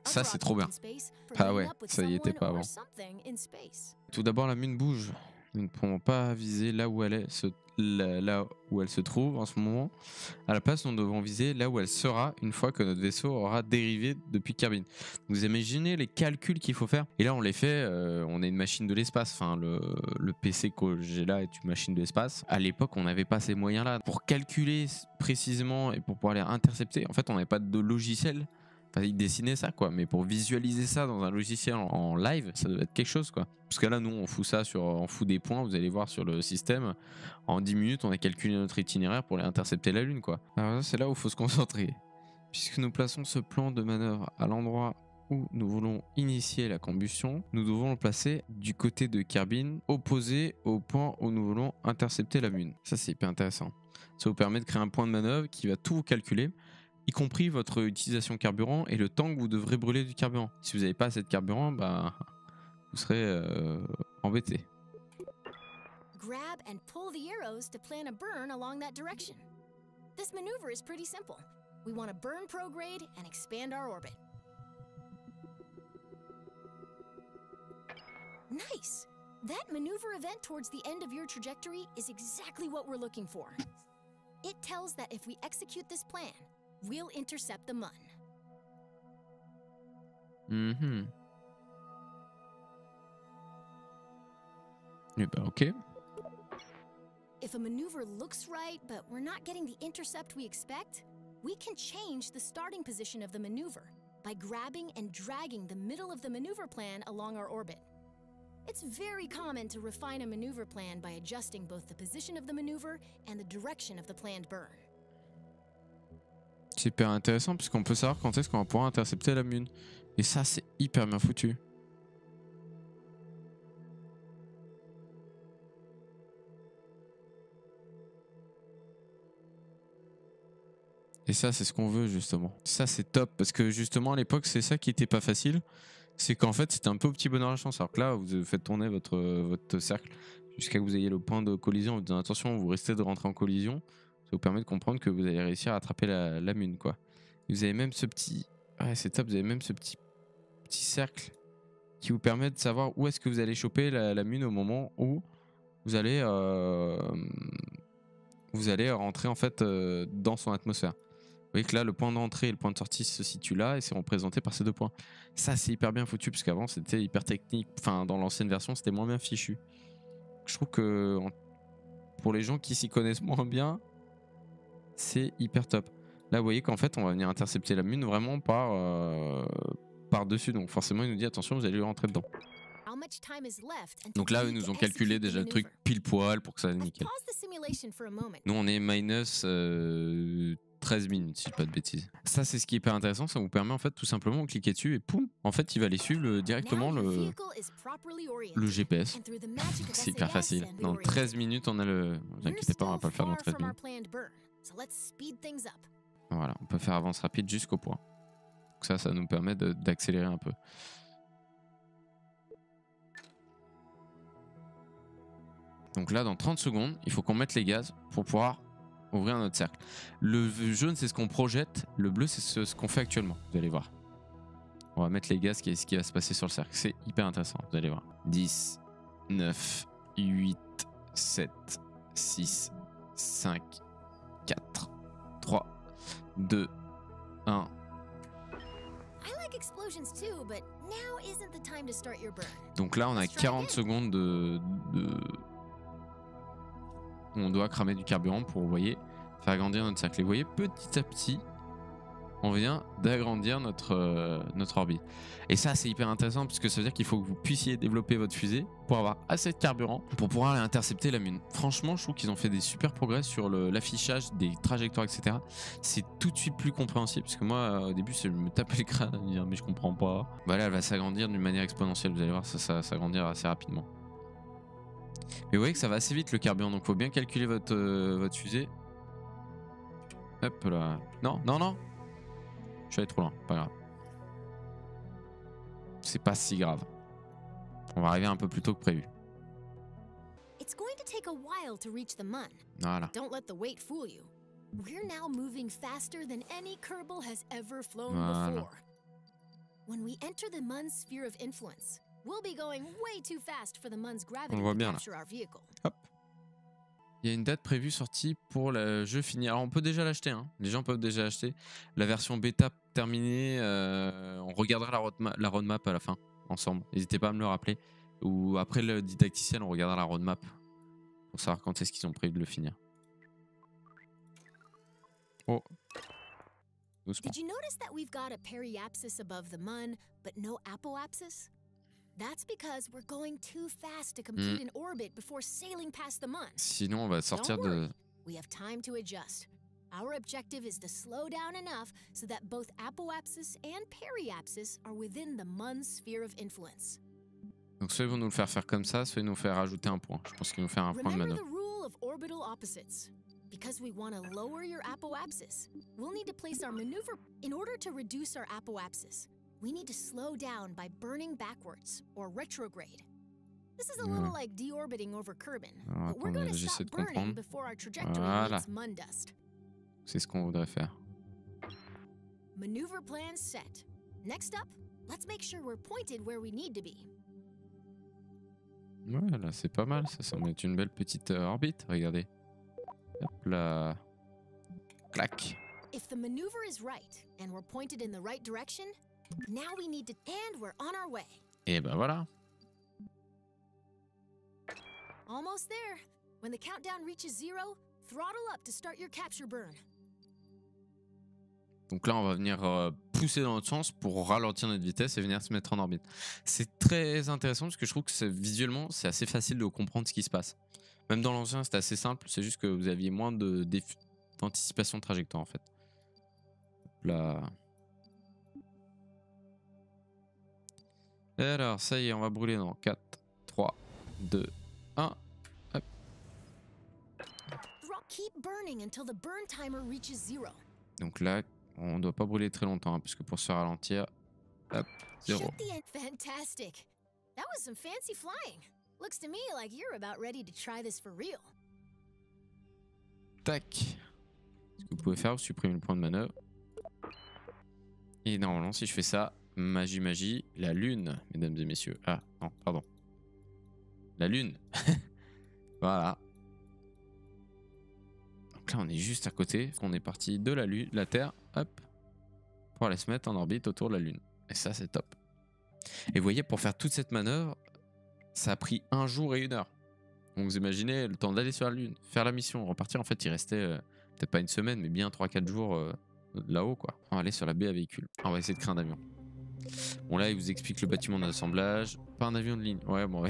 Ça c'est trop bien. Ah ouais, ça y était pas avant. Tout d'abord, la Mun bouge. Nous ne pouvons pas viser là où elle se trouve en ce moment. À la place, nous devons viser là où elle sera une fois que notre vaisseau aura dérivé depuis Kerbin. Vous imaginez les calculs qu'il faut faire. Et là, on les fait. On est une machine de l'espace. Enfin, le PC que j'ai là est une machine de l'espace. À l'époque, on n'avait pas ces moyens-là pour calculer précisément et pour pouvoir les intercepter. En fait, on n'avait pas de logiciel. Enfin, ils dessinaient ça, quoi. Mais pour visualiser ça dans un logiciel en live, ça devait être quelque chose, quoi. Parce que là, nous, on fout ça on fout des points. Vous allez voir sur le système. En 10 minutes, on a calculé notre itinéraire pour aller intercepter la Lune, quoi. Alors c'est là où il faut se concentrer. Puisque nous plaçons ce plan de manœuvre à l'endroit où nous voulons initier la combustion, nous devons le placer du côté de Kerbin, opposé au point où nous voulons intercepter la Mun. Ça, c'est hyper intéressant. Ça vous permet de créer un point de manœuvre qui va tout vous calculer, y compris votre utilisation carburant et le temps que vous devrez brûler du carburant. Si vous n'avez pas assez de carburant, bah, vous serez embêté. Grab and pull the arrows to plan a burn along that direction. This maneuver is pretty simple. We want to burn prograde and expand our orbit. Nice! That maneuver event towards the end of your trajectory is exactly what we're looking for. It tells that if we execute this plan, we'll intercept the Mun. Eh ben, ok. If a maneuver looks right, but we're not getting the intercept we expect, we can change the starting position of the maneuver by grabbing and dragging the middle of the maneuver plan along our orbit. It's very common to refine a maneuver plan by adjusting both the position of the maneuver and the direction of the planned burn. C'est hyper intéressant puisqu'on peut savoir quand est-ce qu'on va pouvoir intercepter la Mun. Et ça, c'est hyper bien foutu. Et ça, c'est ce qu'on veut justement. Ça, c'est top parce que justement à l'époque, c'est ça qui était pas facile. C'est qu'en fait, c'était un peu au petit bonheur à la chance. Alors que là, vous faites tourner votre cercle jusqu'à ce que vous ayez le point de collision. En vous disant attention, vous restez de rentrer en collision. Ça vous permet de comprendre que vous allez réussir à attraper la Mun, quoi. Et vous avez même ce petit... Ouais, c'est top. Vous avez même ce petit cercle qui vous permet de savoir où est-ce que vous allez choper la Mun au moment où vous allez rentrer en fait dans son atmosphère. Vous voyez que là, le point d'entrée et le point de sortie se situent là et c'est représenté par ces deux points. Ça, c'est hyper bien foutu parce qu'avant, c'était hyper technique. Enfin, dans l'ancienne version, c'était moins bien fichu. Je trouve que pour les gens qui s'y connaissent moins bien, c'est hyper top. Là, vous voyez qu'en fait, on va venir intercepter la Mun vraiment par-dessus. Donc forcément, il nous dit attention, vous allez rentrer dedans. Donc là, eux nous ont calculé déjà le truc pile poil pour que ça aille nickel. Nous, on est minus 13 minutes, si je dis pas de bêtises. Ça, c'est ce qui est hyper intéressant. Ça vous permet en fait tout simplement de cliquer dessus et poum, en fait, il va aller suivre directement le GPS. C'est hyper facile. Dans 13 minutes, on a le. Ne vous inquiétez pas, on va pas le faire dans 13 minutes. Voilà, on peut faire avance rapide jusqu'au point. Donc ça nous permet d'accélérer un peu. Donc là, dans 30 secondes, il faut qu'on mette les gaz pour pouvoir ouvrir notre cercle. Le jaune, c'est ce qu'on projette. Le bleu, c'est ce qu'on fait actuellement. Vous allez voir. On va mettre les gaz, ce qui va se passer sur le cercle. C'est hyper intéressant. Vous allez voir. 10, 9, 8, 7, 6, 5, 4, 3, 2, 1. Donc là, on a 40 secondes où on doit cramer du carburant pour, vous voyez, faire agrandir notre cercle. Et vous voyez, petit à petit, on vient d'agrandir notre orbite. Et ça, c'est hyper intéressant parce que ça veut dire qu'il faut que vous puissiez développer votre fusée pour avoir assez de carburant pour pouvoir aller intercepter la Lune. Franchement, je trouve qu'ils ont fait des super progrès sur l'affichage des trajectoires, etc. C'est tout de suite plus compréhensible parce que moi, au début, je me tapais le crâne à me dire mais je comprends pas. Bah là, elle va s'agrandir d'une manière exponentielle. Vous allez voir, ça va s'agrandir assez rapidement. Mais vous voyez que ça va assez vite le carburant, donc il faut bien calculer votre fusée. Hop là. Non, non, non. Je suis allé trop loin, pas grave. C'est pas si grave. On va arriver un peu plus tôt que prévu. Voilà. Voilà. When we enter the Mun's sphere of influence, we'll be going way too fast for the Mun's On gravity voit to bien là. capture our vehicle. Hop. Il y a une date prévue sortie pour le jeu fini. Alors on peut déjà l'acheter, hein. Les gens peuvent déjà acheter. La version bêta terminée, on regardera la roadmap à la fin, ensemble. N'hésitez pas à me le rappeler. Ou après le didacticiel, on regardera la roadmap pour savoir quand est-ce qu'ils ont prévu de le finir. Oh. Doucement. Did you notice that we've got a periapsis above the Mun, but no apoapsis? That's because we're going too fast to complete an orbit before sailing past the Mun. Sinon, on va sortir Don't worry, de... we have time to adjust. Our objective is to slow down enough so that both apoapsis and periapsis are within the Mun's sphere of influence. Donc soit ils vont nous le faire comme ça, soit ils nous faire rajouter un point. Je pense qu'ils vont faire un point de Remember manœuvre. the rule of orbital opposites. Because we want to lower your apoapsis, we'll need to place our maneuver in order to reduce our apoapsis. We need to slow down by burning backwards or retrograde. This is a little like deorbiting over Kerbin, Alors, but we're going to attendez, j'essaie stop de burning comprendre. before our trajectory Voilà. meets Mun dust. C'est ce qu'on voudrait faire. Maneuver plan set. Next up, let's make sure we're pointed where we need to be. Ouais, là c'est pas mal, ça semble être une belle petite orbite, regardez. Hop là. Clac. If the maneuver is right and we're pointed in the right direction, now we need to, and we're on our way. Et ben voilà. Almost there. When the countdown reaches 0, throttle up to start your capture burn. Donc là on va venir pousser dans l'autre sens pour ralentir notre vitesse et venir se mettre en orbite. C'est très intéressant parce que je trouve que visuellement c'est assez facile de comprendre ce qui se passe. Même dans l'ancien c'était assez simple, c'est juste que vous aviez moins d'anticipation de trajectoire en fait. Là. Et alors ça y est, on va brûler dans 4, 3, 2, 1. Hop. Keep burning until the burn timer reaches 0. Donc là, on ne doit pas brûler très longtemps hein, puisque pour se faire ralentir, hop, 0. Fantastic. That was some fancy flying. Looks to me like you're about ready to try this for real. Tac. Ce que vous pouvez faire, vous supprimez le point de manœuvre. Et normalement, si je fais ça, magie, la lune, mesdames et messieurs. Ah, non, pardon. La lune. Voilà. Donc là, on est juste à côté. On est parti de la Terre, hop, pour aller se mettre en orbite autour de la Lune. Et ça, c'est top. Et vous voyez, pour faire toute cette manœuvre, ça a pris 1 jour et 1 heure. Donc vous imaginez le temps d'aller sur la Lune, faire la mission, repartir. En fait, il restait peut-être pas une semaine, mais bien 3-4 jours là-haut, quoi. On va aller sur la baie à véhicules. On va essayer de créer un avion. Bon là il vous explique le bâtiment d'assemblage. Pas un avion de ligne. Ouais bon on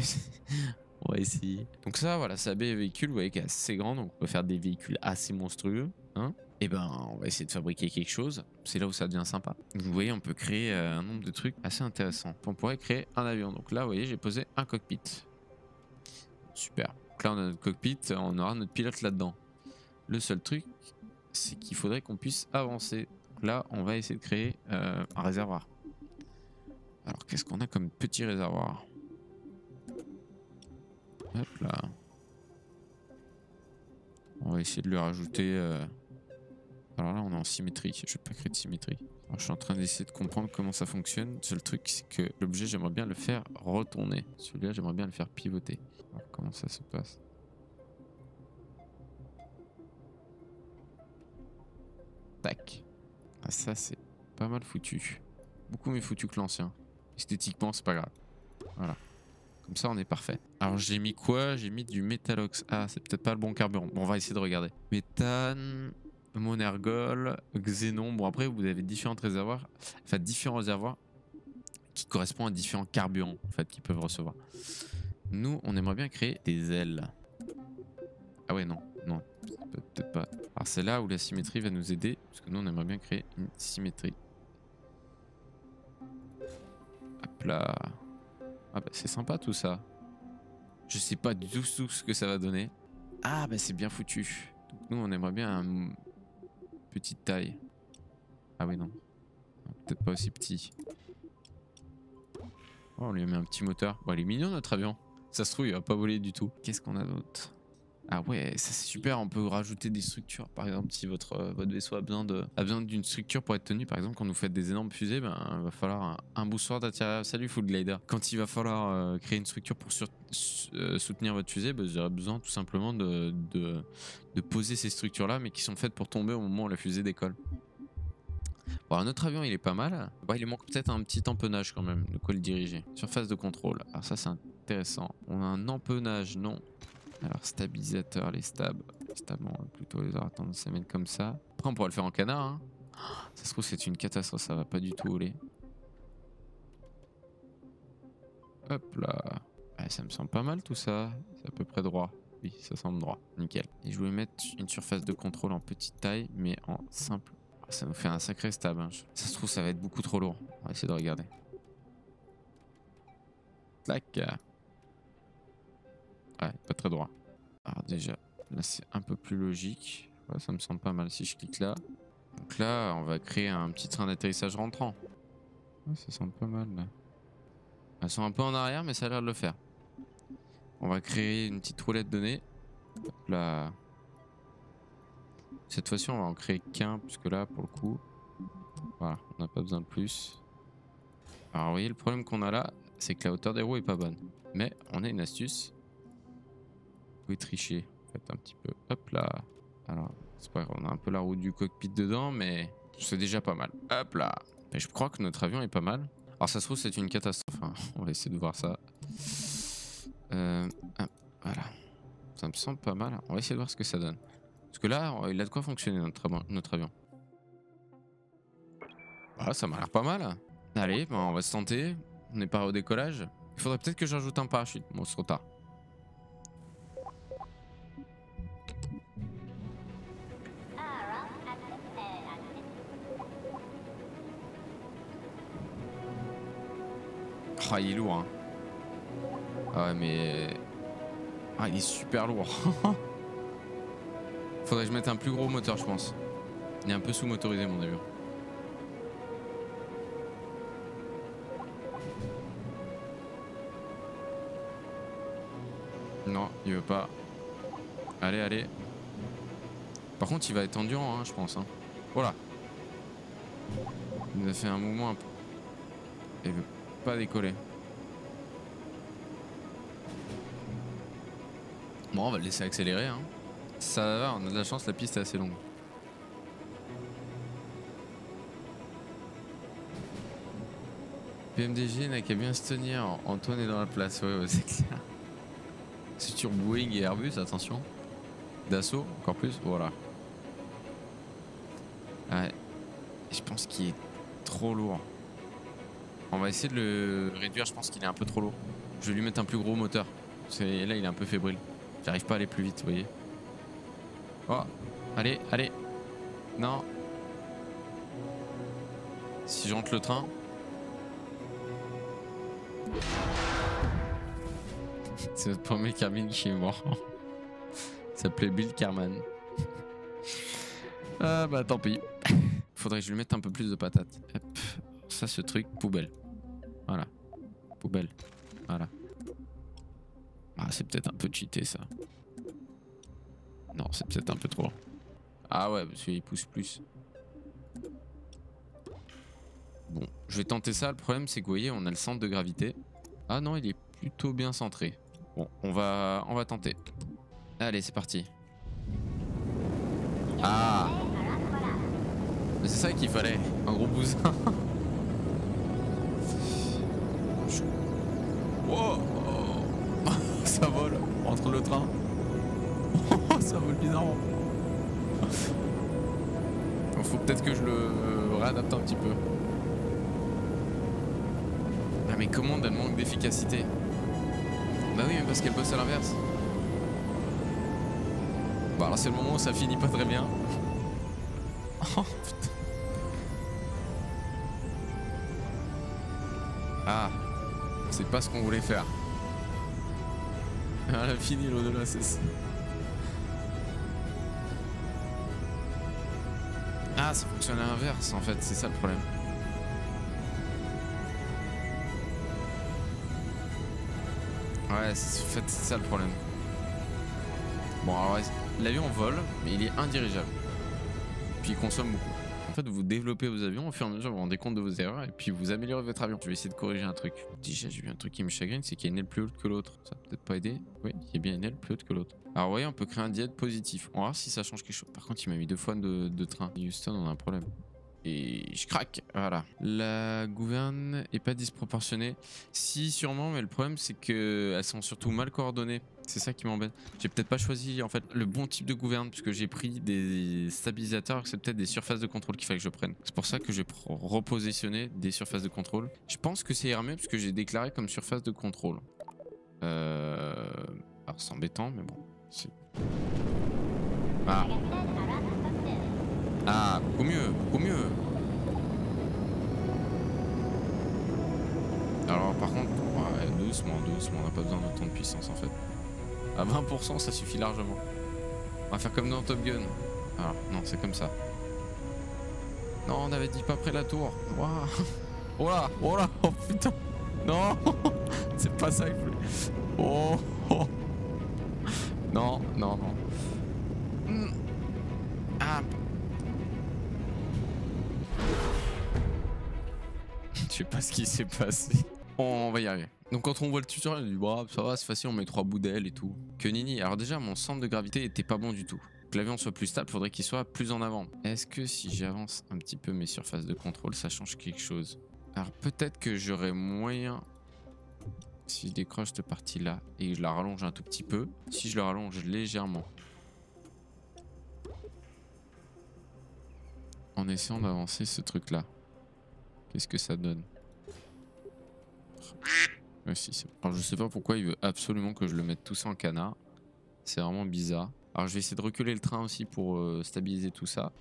va essayer. Donc ça voilà, c'est un véhicule, vous voyez, qui est assez grand, donc on peut faire des véhicules assez monstrueux. Hein. Et ben on va essayer de fabriquer quelque chose. C'est là où ça devient sympa. Donc, vous voyez, on peut créer un nombre de trucs assez intéressants. On pourrait créer un avion. Donc là vous voyez, j'ai posé un cockpit. Super. Donc là on a notre cockpit, on aura notre pilote là-dedans. Le seul truc, c'est qu'il faudrait qu'on puisse avancer. Donc là on va essayer de créer un réservoir. Alors qu'est-ce qu'on a comme petit réservoir? Hop là. On va essayer de lui rajouter... Alors là on est en symétrie, je vais pas créer de symétrie. Alors, je suis en train d'essayer de comprendre comment ça fonctionne. Le seul truc c'est que l'objet j'aimerais bien le faire retourner. Celui-là j'aimerais bien le faire pivoter. Alors comment ça se passe? Tac. Ah, ça c'est pas mal foutu. Beaucoup mieux foutu que l'ancien. Esthétiquement c'est pas grave. Voilà. Comme ça on est parfait. Alors j'ai mis quoi? J'ai mis du métallox. Ah c'est peut-être pas le bon carburant. Bon on va essayer de regarder. Méthane, monergol, xénon. Bon après vous avez différents réservoirs. Enfin différents réservoirs qui correspondent à différents carburants en fait qu'ils peuvent recevoir. Nous on aimerait bien créer des ailes. Ah ouais non. Non. Peut-être pas. Alors c'est là où la symétrie va nous aider. Parce que nous on aimerait bien créer une symétrie. Hop là. Ah bah c'est sympa tout ça. Je sais pas du tout ce que ça va donner. Ah bah c'est bien foutu. Donc nous on aimerait bien une petite taille. Ah oui non. Peut-être pas aussi petit. Oh, on lui a mis un petit moteur. Bon il est mignon notre avion. Ça se trouve il va pas voler du tout. Qu'est-ce qu'on a d'autre? Ah ouais, ça c'est super, on peut rajouter des structures. Par exemple, si votre vaisseau a besoin d'une structure pour être tenu, par exemple, quand vous faites des énormes fusées, ben, il va falloir un boosteur d'atterrissage. Salut Full Glider. Quand il va falloir créer une structure pour soutenir votre fusée, ben, vous aurez besoin tout simplement de poser ces structures-là, mais qui sont faites pour tomber au moment où la fusée décolle. Bon, notre avion il est pas mal. Bon, il lui manque peut-être un petit empennage quand même, de quoi le diriger. Surface de contrôle. Alors ça c'est intéressant. On a un empennage, non. Alors stabilisateur, les stabs, on va plutôt les avoir tendance à se mettre comme ça. Après on pourra le faire en canard hein. Ça se trouve c'est une catastrophe, ça va pas du tout voler. Hop là. Ouais, ça me semble pas mal tout ça. C'est à peu près droit. Oui ça semble droit, nickel. Et je voulais mettre une surface de contrôle en petite taille mais en simple. Ça nous fait un sacré stab hein. Ça se trouve ça va être beaucoup trop lourd. On va essayer de regarder. Clac. Ouais, pas très droit. Alors déjà, là c'est un peu plus logique. Ouais, ça me semble pas mal si je clique là. Donc là, on va créer un petit train d'atterrissage rentrant. Ouais, ça semble pas mal là. Elles sont un peu en arrière, mais ça a l'air de le faire. On va créer une petite roulette de nez. Hop là. Cette fois-ci, on va en créer qu'un, puisque là, pour le coup, voilà, on n'a pas besoin de plus. Alors, vous voyez, le problème qu'on a là, c'est que la hauteur des roues est pas bonne. Mais on a une astuce. Vous pouvez tricher, faites un petit peu. Hop là. Alors, c'est pas grave, on a un peu la roue du cockpit dedans, mais c'est déjà pas mal. Hop là. Et je crois que notre avion est pas mal. Alors, ça se trouve, c'est une catastrophe. Hein. On va essayer de voir ça. Voilà. Ça me semble pas mal. On va essayer de voir ce que ça donne. Parce que là, il a de quoi fonctionner notre avion. Voilà, ça m'a l'air pas mal. Allez, ben, on va se tenter. On est pas au décollage. Il faudrait peut-être que j'ajoute un parachute. Bon, c'est trop tard. Ah, il est lourd, hein. Ah ouais, mais... Ah, il est super lourd. Faudrait que je mette un plus gros moteur, je pense. Il est un peu sous-motorisé, mon avion. Non, il veut pas. Allez, allez. Par contre, il va être endurant, hein, je pense. Hein. Voilà. Il nous a fait un mouvement un peu... Il veut pas décoller. Bon, on va le laisser accélérer. Hein. Ça va, on a de la chance, la piste est assez longue. PMDG n'a qu'à bien se tenir. Antoine est dans la place, ouais, c'est clair. C'est sur Boeing et Airbus, attention. Dassault, encore plus, voilà. Ouais. Je pense qu'il est trop lourd. On va essayer de le réduire, je pense qu'il est un peu trop lourd. Je vais lui mettre un plus gros moteur. Là il est un peu fébrile. J'arrive pas à aller plus vite, vous voyez. Oh, allez, allez. Non. Si j'entre le train. C'est notre premier Carmine qui est mort. Il s'appelait Bill Carman. Ah bah tant pis. Faudrait que je lui mette un peu plus de patates. Hop. Ça, ce truc, poubelle. Voilà. Poubelle. Voilà. Ah, c'est peut-être un peu cheaté ça. Non, c'est peut-être un peu trop. Ah ouais, parce qu'il pousse plus. Bon, je vais tenter ça. Le problème, c'est que vous voyez, on a le centre de gravité. Ah non, il est plutôt bien centré. Bon, on va tenter. Allez, c'est parti. Ah! Mais c'est ça qu'il fallait, un gros bousin. Wow! Ça vole entre le train. Ça vole bizarrement. Faut peut-être que je le réadapte un petit peu. Ah mais commande elle manque d'efficacité. Bah oui, mais parce qu'elle bosse à l'inverse. Bah alors c'est le moment où ça finit pas très bien. Oh putain. Ah, c'est pas ce qu'on voulait faire. Elle a fini l'au-delà, c'est ça. Ah, ça fonctionne à l'inverse en fait, c'est ça le problème. Ouais, en fait, c'est ça le problème. Bon, alors l'avion vole, mais il est indirigeable. Puis il consomme beaucoup. En fait, vous développez vos avions, au fur et à mesure, vous vous rendez compte de vos erreurs et puis vous améliorez votre avion. Je vais essayer de corriger un truc. Déjà, j'ai vu un truc qui me chagrine, c'est qu'il y a une aile plus haute que l'autre. Ça peut peut-être pas aider. Oui, il y a bien une aile plus haute que l'autre. Alors, vous voyez, on peut créer un diède positif. On va voir si ça change quelque chose. Par contre, il m'a mis 2 fois de train. Houston, on a un problème. Et je craque, voilà. La gouverne est pas disproportionnée. Si, sûrement, mais le problème c'est que elles sont surtout mal coordonnées. C'est ça qui m'embête. J'ai peut-être pas choisi en fait le bon type de gouverne puisque j'ai pris des stabilisateurs, c'est peut-être des surfaces de contrôle qu'il fallait que je prenne. C'est pour ça que je vais repositionner des surfaces de contrôle. Je pense que c'est mieux parce que j'ai déclaré comme surface de contrôle. Alors c'est embêtant, mais bon. Ah. Ah, beaucoup mieux, beaucoup mieux. Alors par contre, ouais, doucement, on n'a pas besoin d'autant de puissance en fait. À 20% ça suffit largement. On va faire comme dans Top Gun. Alors non, c'est comme ça. Non, on avait dit pas près la tour. Waouh. Oh là, oh là, oh putain. Non, c'est pas ça il faut. Oh, oh. Non, non, non. Ah. Je sais pas ce qui s'est passé. On va y arriver. Donc quand on voit le tutoriel, on dit bah ça va, c'est facile, on met 3 bouts d'aile et tout. Que nini. Alors déjà mon centre de gravité était pas bon du tout. Que l'avion soit plus stable, faudrait qu'il soit plus en avant. Est-ce que si j'avance un petit peu mes surfaces de contrôle, ça change quelque chose? Alors peut-être que j'aurais moyen. Si je décroche cette partie là et je la rallonge un tout petit peu. Si je la rallonge légèrement. En essayant d'avancer ce truc là. Qu'est-ce que ça donne? Alors je sais pas pourquoi il veut absolument que je le mette tout ça en canard. C'est vraiment bizarre. Alors je vais essayer de reculer le train aussi pour stabiliser tout ça.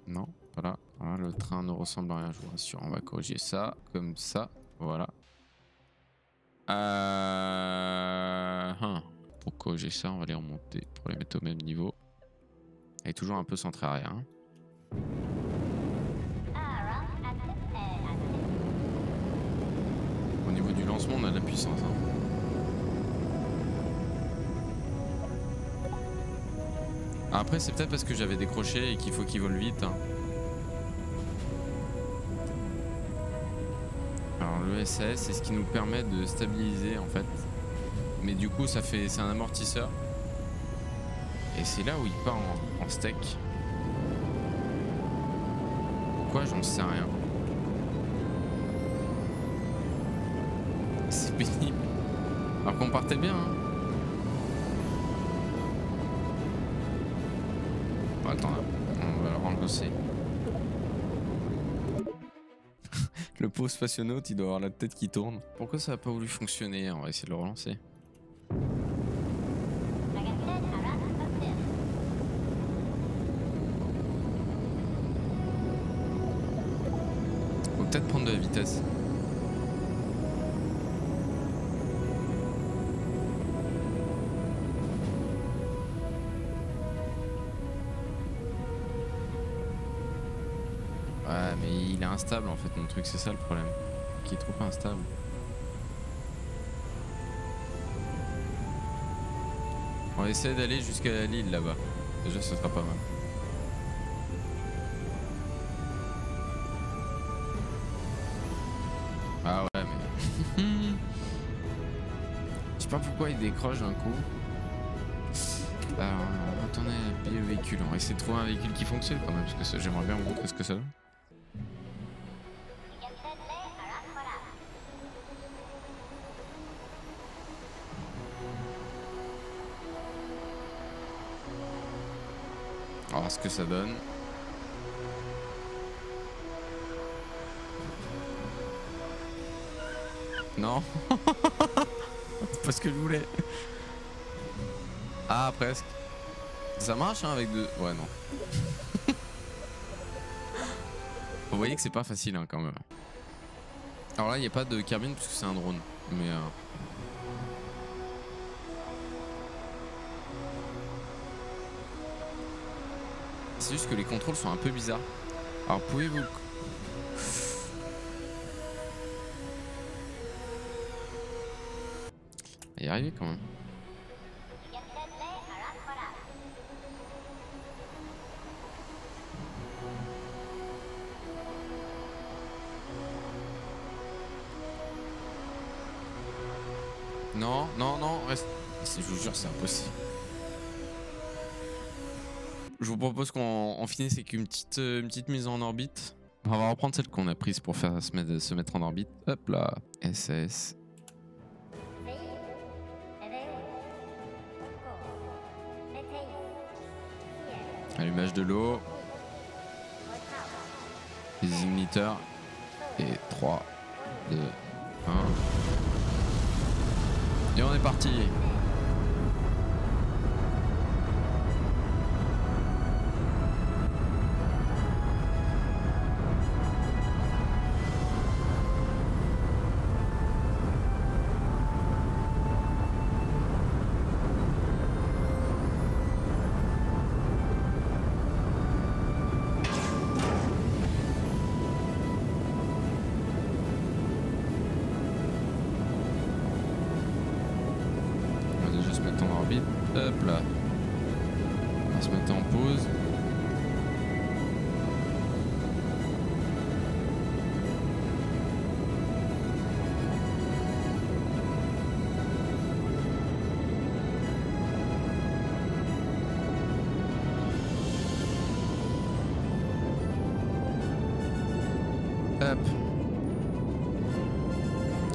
Non, voilà. Voilà, le train ne ressemble à rien, je vous rassure. On va corriger ça, comme ça. Voilà. Pour corriger ça, on va les remonter pour les mettre au même niveau. Elle est toujours un peu centrée arrière. Hein. Au niveau du lancement, on a de la puissance. Hein. Après, c'est peut-être parce que j'avais décroché et qu'il faut qu'il vole vite. Hein. Alors le SAS, c'est ce qui nous permet de stabiliser en fait. Mais du coup, c'est un amortisseur. Et c'est là où il part en steak. Pourquoi? J'en sais rien. C'est pénible. Alors qu'on partait bien. Hein. Bon, attends, on va le remplacer. Le pauvre spationaute, il doit avoir la tête qui tourne. Pourquoi ça a pas voulu fonctionner? On va essayer de le relancer. Faut peut-être prendre de la vitesse. Ouais, mais il est instable en fait, mon truc, c'est ça le problème. Qui est trop instable. On va essayer d'aller jusqu'à l'île là-bas. Déjà, ce sera pas mal. Ah ouais, mais... Je sais pas pourquoi il décroche d'un coup. Alors, attendez, payer le véhicule. On va essayer de trouver un véhicule qui fonctionne quand même, parce que j'aimerais bien vous montrer ce que ça donne. On va voir ce que ça donne. Non. C'est pas ce que je voulais. Ah, presque. Ça marche hein, avec deux. Ouais, non. Vous voyez que c'est pas facile hein, quand même. Alors là, il n'y a pas de cabine parce que c'est un drone. Mais... C'est juste que les contrôles sont un peu bizarres. Alors pouvez-vous... On va y arriver quand même. Non, non, non, reste. Je vous jure, c'est impossible. Je vous propose qu'on finisse avec une petite mise en orbite. On va reprendre celle qu'on a prise pour faire se mettre en orbite. Hop là, SAS. Allumage de l'eau. Les igniteurs. Et 3, 2, 1. Et on est parti. Hop là. On va se mettre en pause. Hop.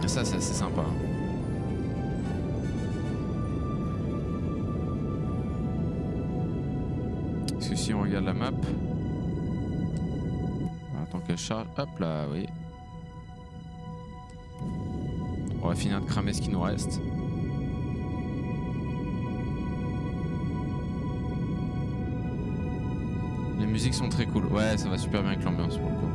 Ça, c'est assez sympa. Si on regarde la map, attends qu'elle charge, hop là, oui. On va finir de cramer ce qui nous reste. Les musiques sont très cool, ouais, ça va super bien avec l'ambiance pour le coup.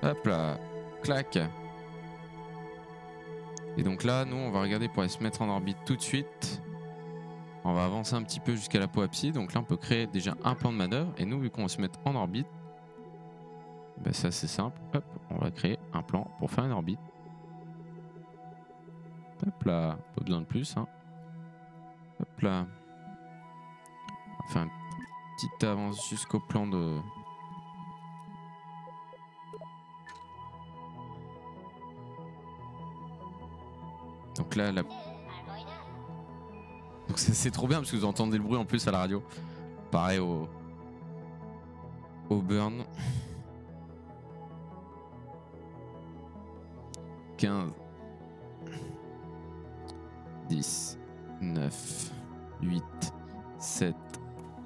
Hop là, clac. Et donc là, nous, on va regarder pour aller se mettre en orbite tout de suite. On va avancer un petit peu jusqu'à l'apoapsie. Donc là, on peut créer déjà un plan de manœuvre. Et nous, vu qu'on va se mettre en orbite, ben ça c'est simple. Hop, on va créer un plan pour faire une orbite. Hop là, pas besoin de plus. Hein. Hop là. On va faire une petite avance jusqu'au plan de... Donc là, la... Donc c'est trop bien parce que vous entendez le bruit en plus à la radio. Pareil au burn. 15 10 9 8 7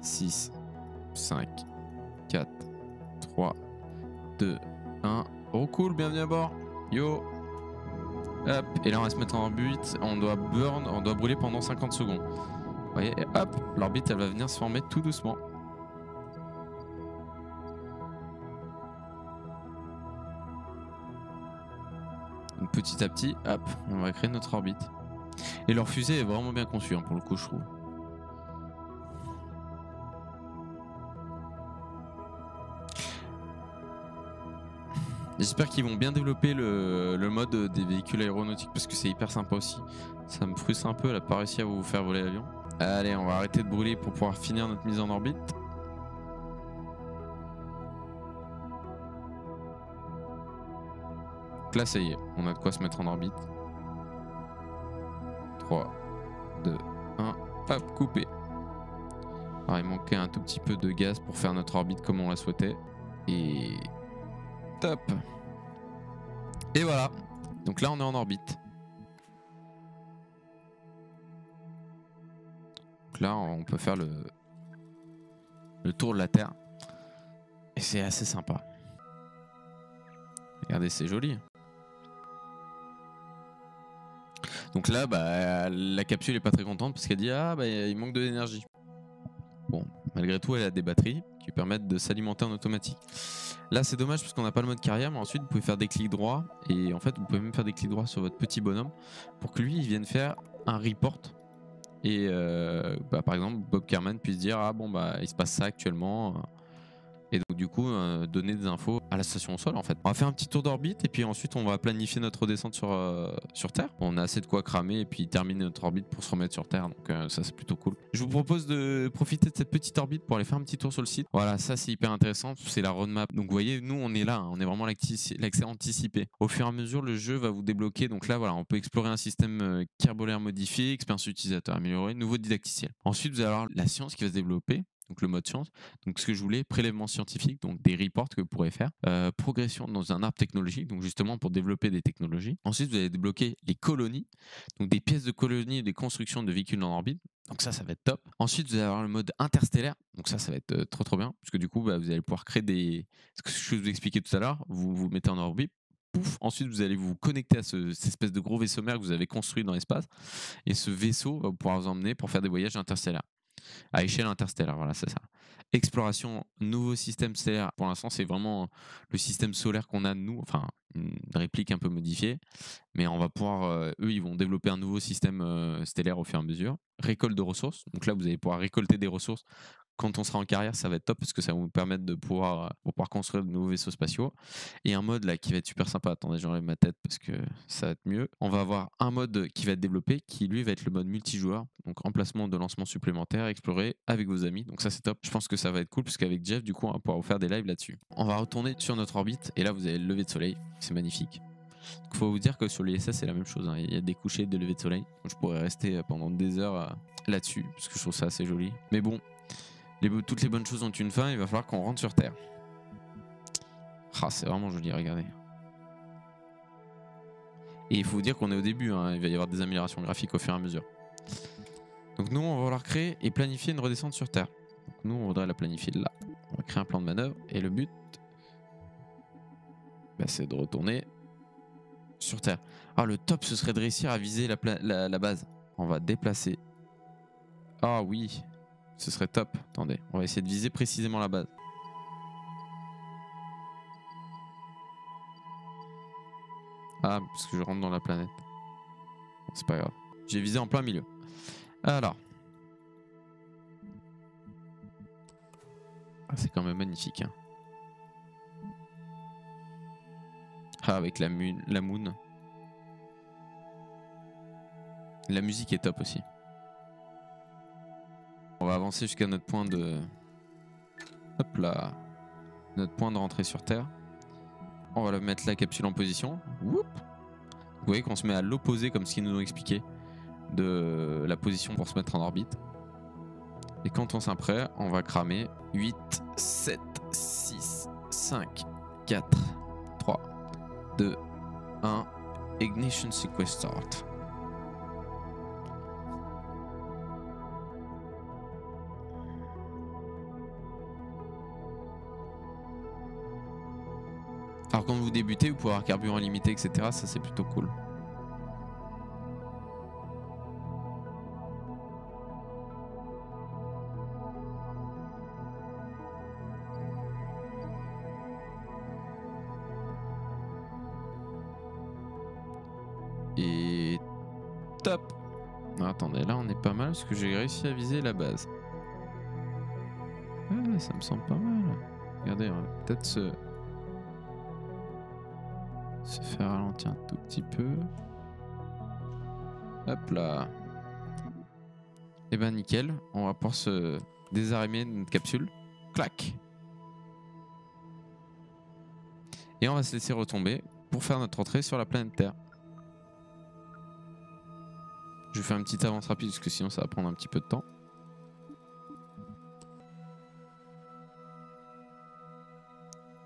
6, 5, 4, 3, 2, 1. Oh cool, bienvenue à bord. Yo. Hop, et là on va se mettre en orbite. On doit brûler pendant 50 secondes. Vous voyez, et hop, l'orbite elle va venir se former tout doucement. Donc, petit à petit, hop, on va créer notre orbite. Et leur fusée est vraiment bien conçue, hein, pour le coup, je trouve. J'espère qu'ils vont bien développer le mode des véhicules aéronautiques parce que c'est hyper sympa aussi. Ça me frustre un peu, elle a pas réussi à vous faire voler l'avion. Allez, on va arrêter de brûler pour pouvoir finir notre mise en orbite. Donc là, ça y est, on a de quoi se mettre en orbite. 3, 2, 1, hop, coupé. Alors, il manquait un tout petit peu de gaz pour faire notre orbite comme on la souhaitait. Et top. Et voilà. Donc là, on est en orbite. Donc là, on peut faire le tour de la Terre. Et c'est assez sympa. Regardez, c'est joli. Donc là, bah, la capsule est pas très contente parce qu'elle dit ah bah il manque de l'énergie. Bon, malgré tout, elle a des batteries qui permettent de s'alimenter en automatique. Là, c'est dommage parce qu'on n'a pas le mode carrière, mais ensuite vous pouvez faire des clics droits et en fait vous pouvez même faire des clics droits sur votre petit bonhomme pour que lui il vienne faire un report et bah, par exemple Bob Kerman puisse dire ah bon bah il se passe ça actuellement. Et donc du coup donner des infos à la station au sol en fait. On va faire un petit tour d'orbite et puis ensuite on va planifier notre descente sur Terre. On a assez de quoi cramer et puis terminer notre orbite pour se remettre sur Terre, donc ça c'est plutôt cool. Je vous propose de profiter de cette petite orbite pour aller faire un petit tour sur le site. Voilà, ça c'est hyper intéressant, c'est la roadmap. Donc vous voyez, nous on est là, hein, on est vraiment l'accès anticipé. Au fur et à mesure le jeu va vous débloquer, donc là voilà, on peut explorer un système carbolaire modifié, expérience utilisateur améliorée, nouveau didacticiel. Ensuite vous allez avoir la science qui va se développer. Donc le mode science, donc ce que je voulais, prélèvement scientifique, donc des reports que vous pourrez faire, progression dans un arbre technologique, donc justement pour développer des technologies. Ensuite vous allez débloquer les colonies, donc des pièces de colonies et des constructions de véhicules en orbite, donc ça va être top. Ensuite vous allez avoir le mode interstellaire, donc ça va être trop bien, parce que du coup bah, vous allez pouvoir créer des... Ce que je vous expliquais tout à l'heure, vous vous mettez en orbite, pouf, ensuite vous allez vous connecter à cette espèce de gros vaisseau mère que vous avez construit dans l'espace, et ce vaisseau va pouvoir vous emmener pour faire des voyages interstellaires. À échelle interstellaire, voilà, c'est ça. Exploration, nouveau système stellaire. Pour l'instant, c'est vraiment le système solaire qu'on a de nous, enfin une réplique un peu modifiée, mais on va pouvoir, eux, ils vont développer un nouveau système stellaire au fur et à mesure. Récolte de ressources, donc là, vous allez pouvoir récolter des ressources. Quand on sera en carrière, ça va être top parce que ça va vous permettre de pouvoir construire de nouveaux vaisseaux spatiaux. Et un mode là qui va être super sympa. Attendez, j'enlève ma tête parce que ça va être mieux. On va avoir un mode qui va être développé qui lui va être le mode multijoueur. Donc emplacement de lancement supplémentaire, explorer avec vos amis. Donc ça c'est top. Je pense que ça va être cool parce qu'avec Jeff, du coup, on va pouvoir vous faire des lives là-dessus. On va retourner sur notre orbite et là vous avez le lever de soleil. C'est magnifique. Il faut vous dire que sur l'ISS c'est la même chose, hein. Il y a des couchers et des levées de soleil. Donc, je pourrais rester pendant des heures là-dessus parce que je trouve ça assez joli. Mais bon, toutes les bonnes choses ont une fin, il va falloir qu'on rentre sur Terre. Ah, c'est vraiment joli, regardez. Et il faut vous dire qu'on est au début, hein, il va y avoir des améliorations graphiques au fur et à mesure. Donc nous, on va vouloir créer et planifier une redescente sur Terre. Donc nous, on voudrait la planifier là. On va créer un plan de manœuvre et le but, bah, c'est de retourner sur Terre. Ah, le top, ce serait de réussir à viser la base. On va déplacer. Ah oui, ce serait top. Attendez, on va essayer de viser précisément la base. Ah, parce que je rentre dans la planète. C'est pas grave. J'ai visé en plein milieu. Alors. Ah, c'est quand même magnifique. Hein. Ah, avec la moon. La musique est top aussi. On va avancer jusqu'à notre point de... Hop là. Notre point de rentrée sur Terre. On va mettre la capsule en position. Whoop. Vous voyez qu'on se met à l'opposé, comme ce qu'ils nous ont expliqué, de la position pour se mettre en orbite. Et quand on sera prêt, on va cramer 8, 7, 6, 5, 4, 3, 2, 1. Ignition sequence start. Alors quand vous débutez, vous pouvez avoir carburant limité, etc. Ça c'est plutôt cool. Et top. Non, attendez, là on est pas mal parce que j'ai réussi à viser la base. Ouais, ça me semble pas mal. Regardez, on va peut-être se faire ralentir un tout petit peu. Hop là. Et ben nickel, on va pouvoir se désarmer notre capsule. Clac. Et on va se laisser retomber pour faire notre entrée sur la planète Terre. Je vais faire une petite avance rapide parce que sinon ça va prendre un petit peu de temps.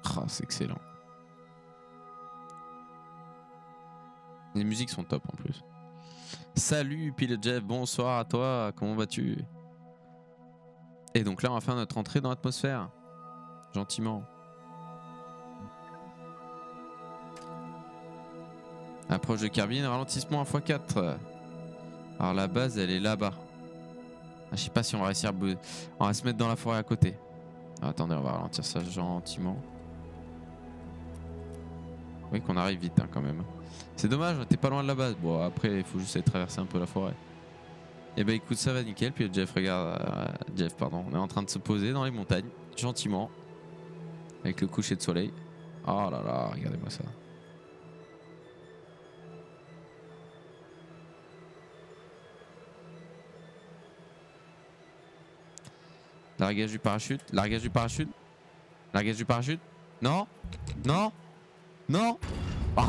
Ah, c'est excellent. Les musiques sont top en plus. Salut Pilote Jeff, bonsoir à toi, comment vas-tu? Et donc là on va faire notre entrée dans l'atmosphère. Gentiment. Approche de Kerbin, ralentissement à x4. Alors la base elle est là-bas. Je sais pas si on va réussir à on va se mettre dans la forêt à côté. Attendez, on va ralentir ça gentiment. Oui qu'on arrive vite hein, quand même. C'est dommage, t'es pas loin de la base. Bon après il faut juste aller traverser un peu la forêt. Et bah écoute ça va nickel. Puis Jeff regarde, Jeff pardon, on est en train de se poser dans les montagnes gentiment avec le coucher de soleil. Oh là là, regardez-moi ça. Largage du parachute, largage du parachute, largage du parachute. Non, non, non. Oh.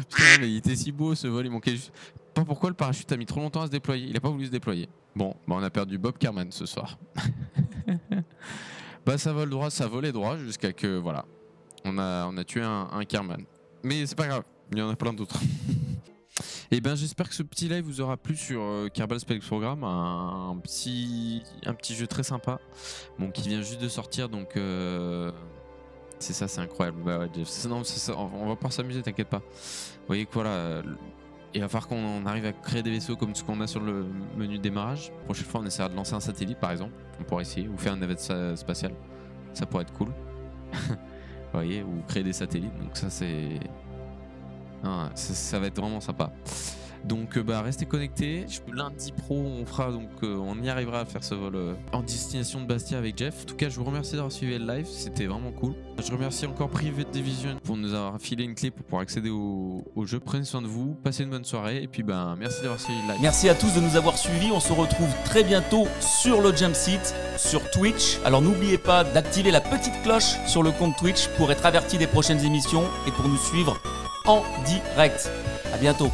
Putain, mais il était si beau ce vol, il manquait juste. Pas pourquoi le parachute a mis trop longtemps à se déployer. Il a pas voulu se déployer. Bon, bah on a perdu Bob Kerman ce soir. Bah ça vole droit, ça volait droit jusqu'à que voilà, on a tué un Kerman. Mais c'est pas grave, il y en a plein d'autres. Et ben j'espère que ce petit live vous aura plu sur Kerbal Space Program, un petit jeu très sympa, bon qui vient juste de sortir donc c'est ça, c'est incroyable. Bah ouais, non, ça, on va pouvoir s'amuser, t'inquiète pas. Vous voyez que voilà, il va falloir qu'on arrive à créer des vaisseaux comme ce qu'on a sur le menu démarrage. La prochaine fois on essaiera de lancer un satellite par exemple, on pourrait essayer, ou faire une navette spatiale, ça pourrait être cool. Vous voyez, ou créer des satellites, donc ça c'est... Ah, ça va être vraiment sympa. Donc bah restez connectés. Lundi pro on fera donc on y arrivera à faire ce vol en destination de Bastia avec Jeff. En tout cas je vous remercie d'avoir suivi le live, c'était vraiment cool. Je remercie encore Private Division pour nous avoir filé une clé pour pouvoir accéder au jeu. Prenez soin de vous, passez une bonne soirée et puis ben merci d'avoir suivi le live. Merci à tous de nous avoir suivis. On se retrouve très bientôt sur le Jump Seat, sur Twitch. Alors n'oubliez pas d'activer la petite cloche sur le compte Twitch pour être averti des prochaines émissions et pour nous suivre en direct. À bientôt.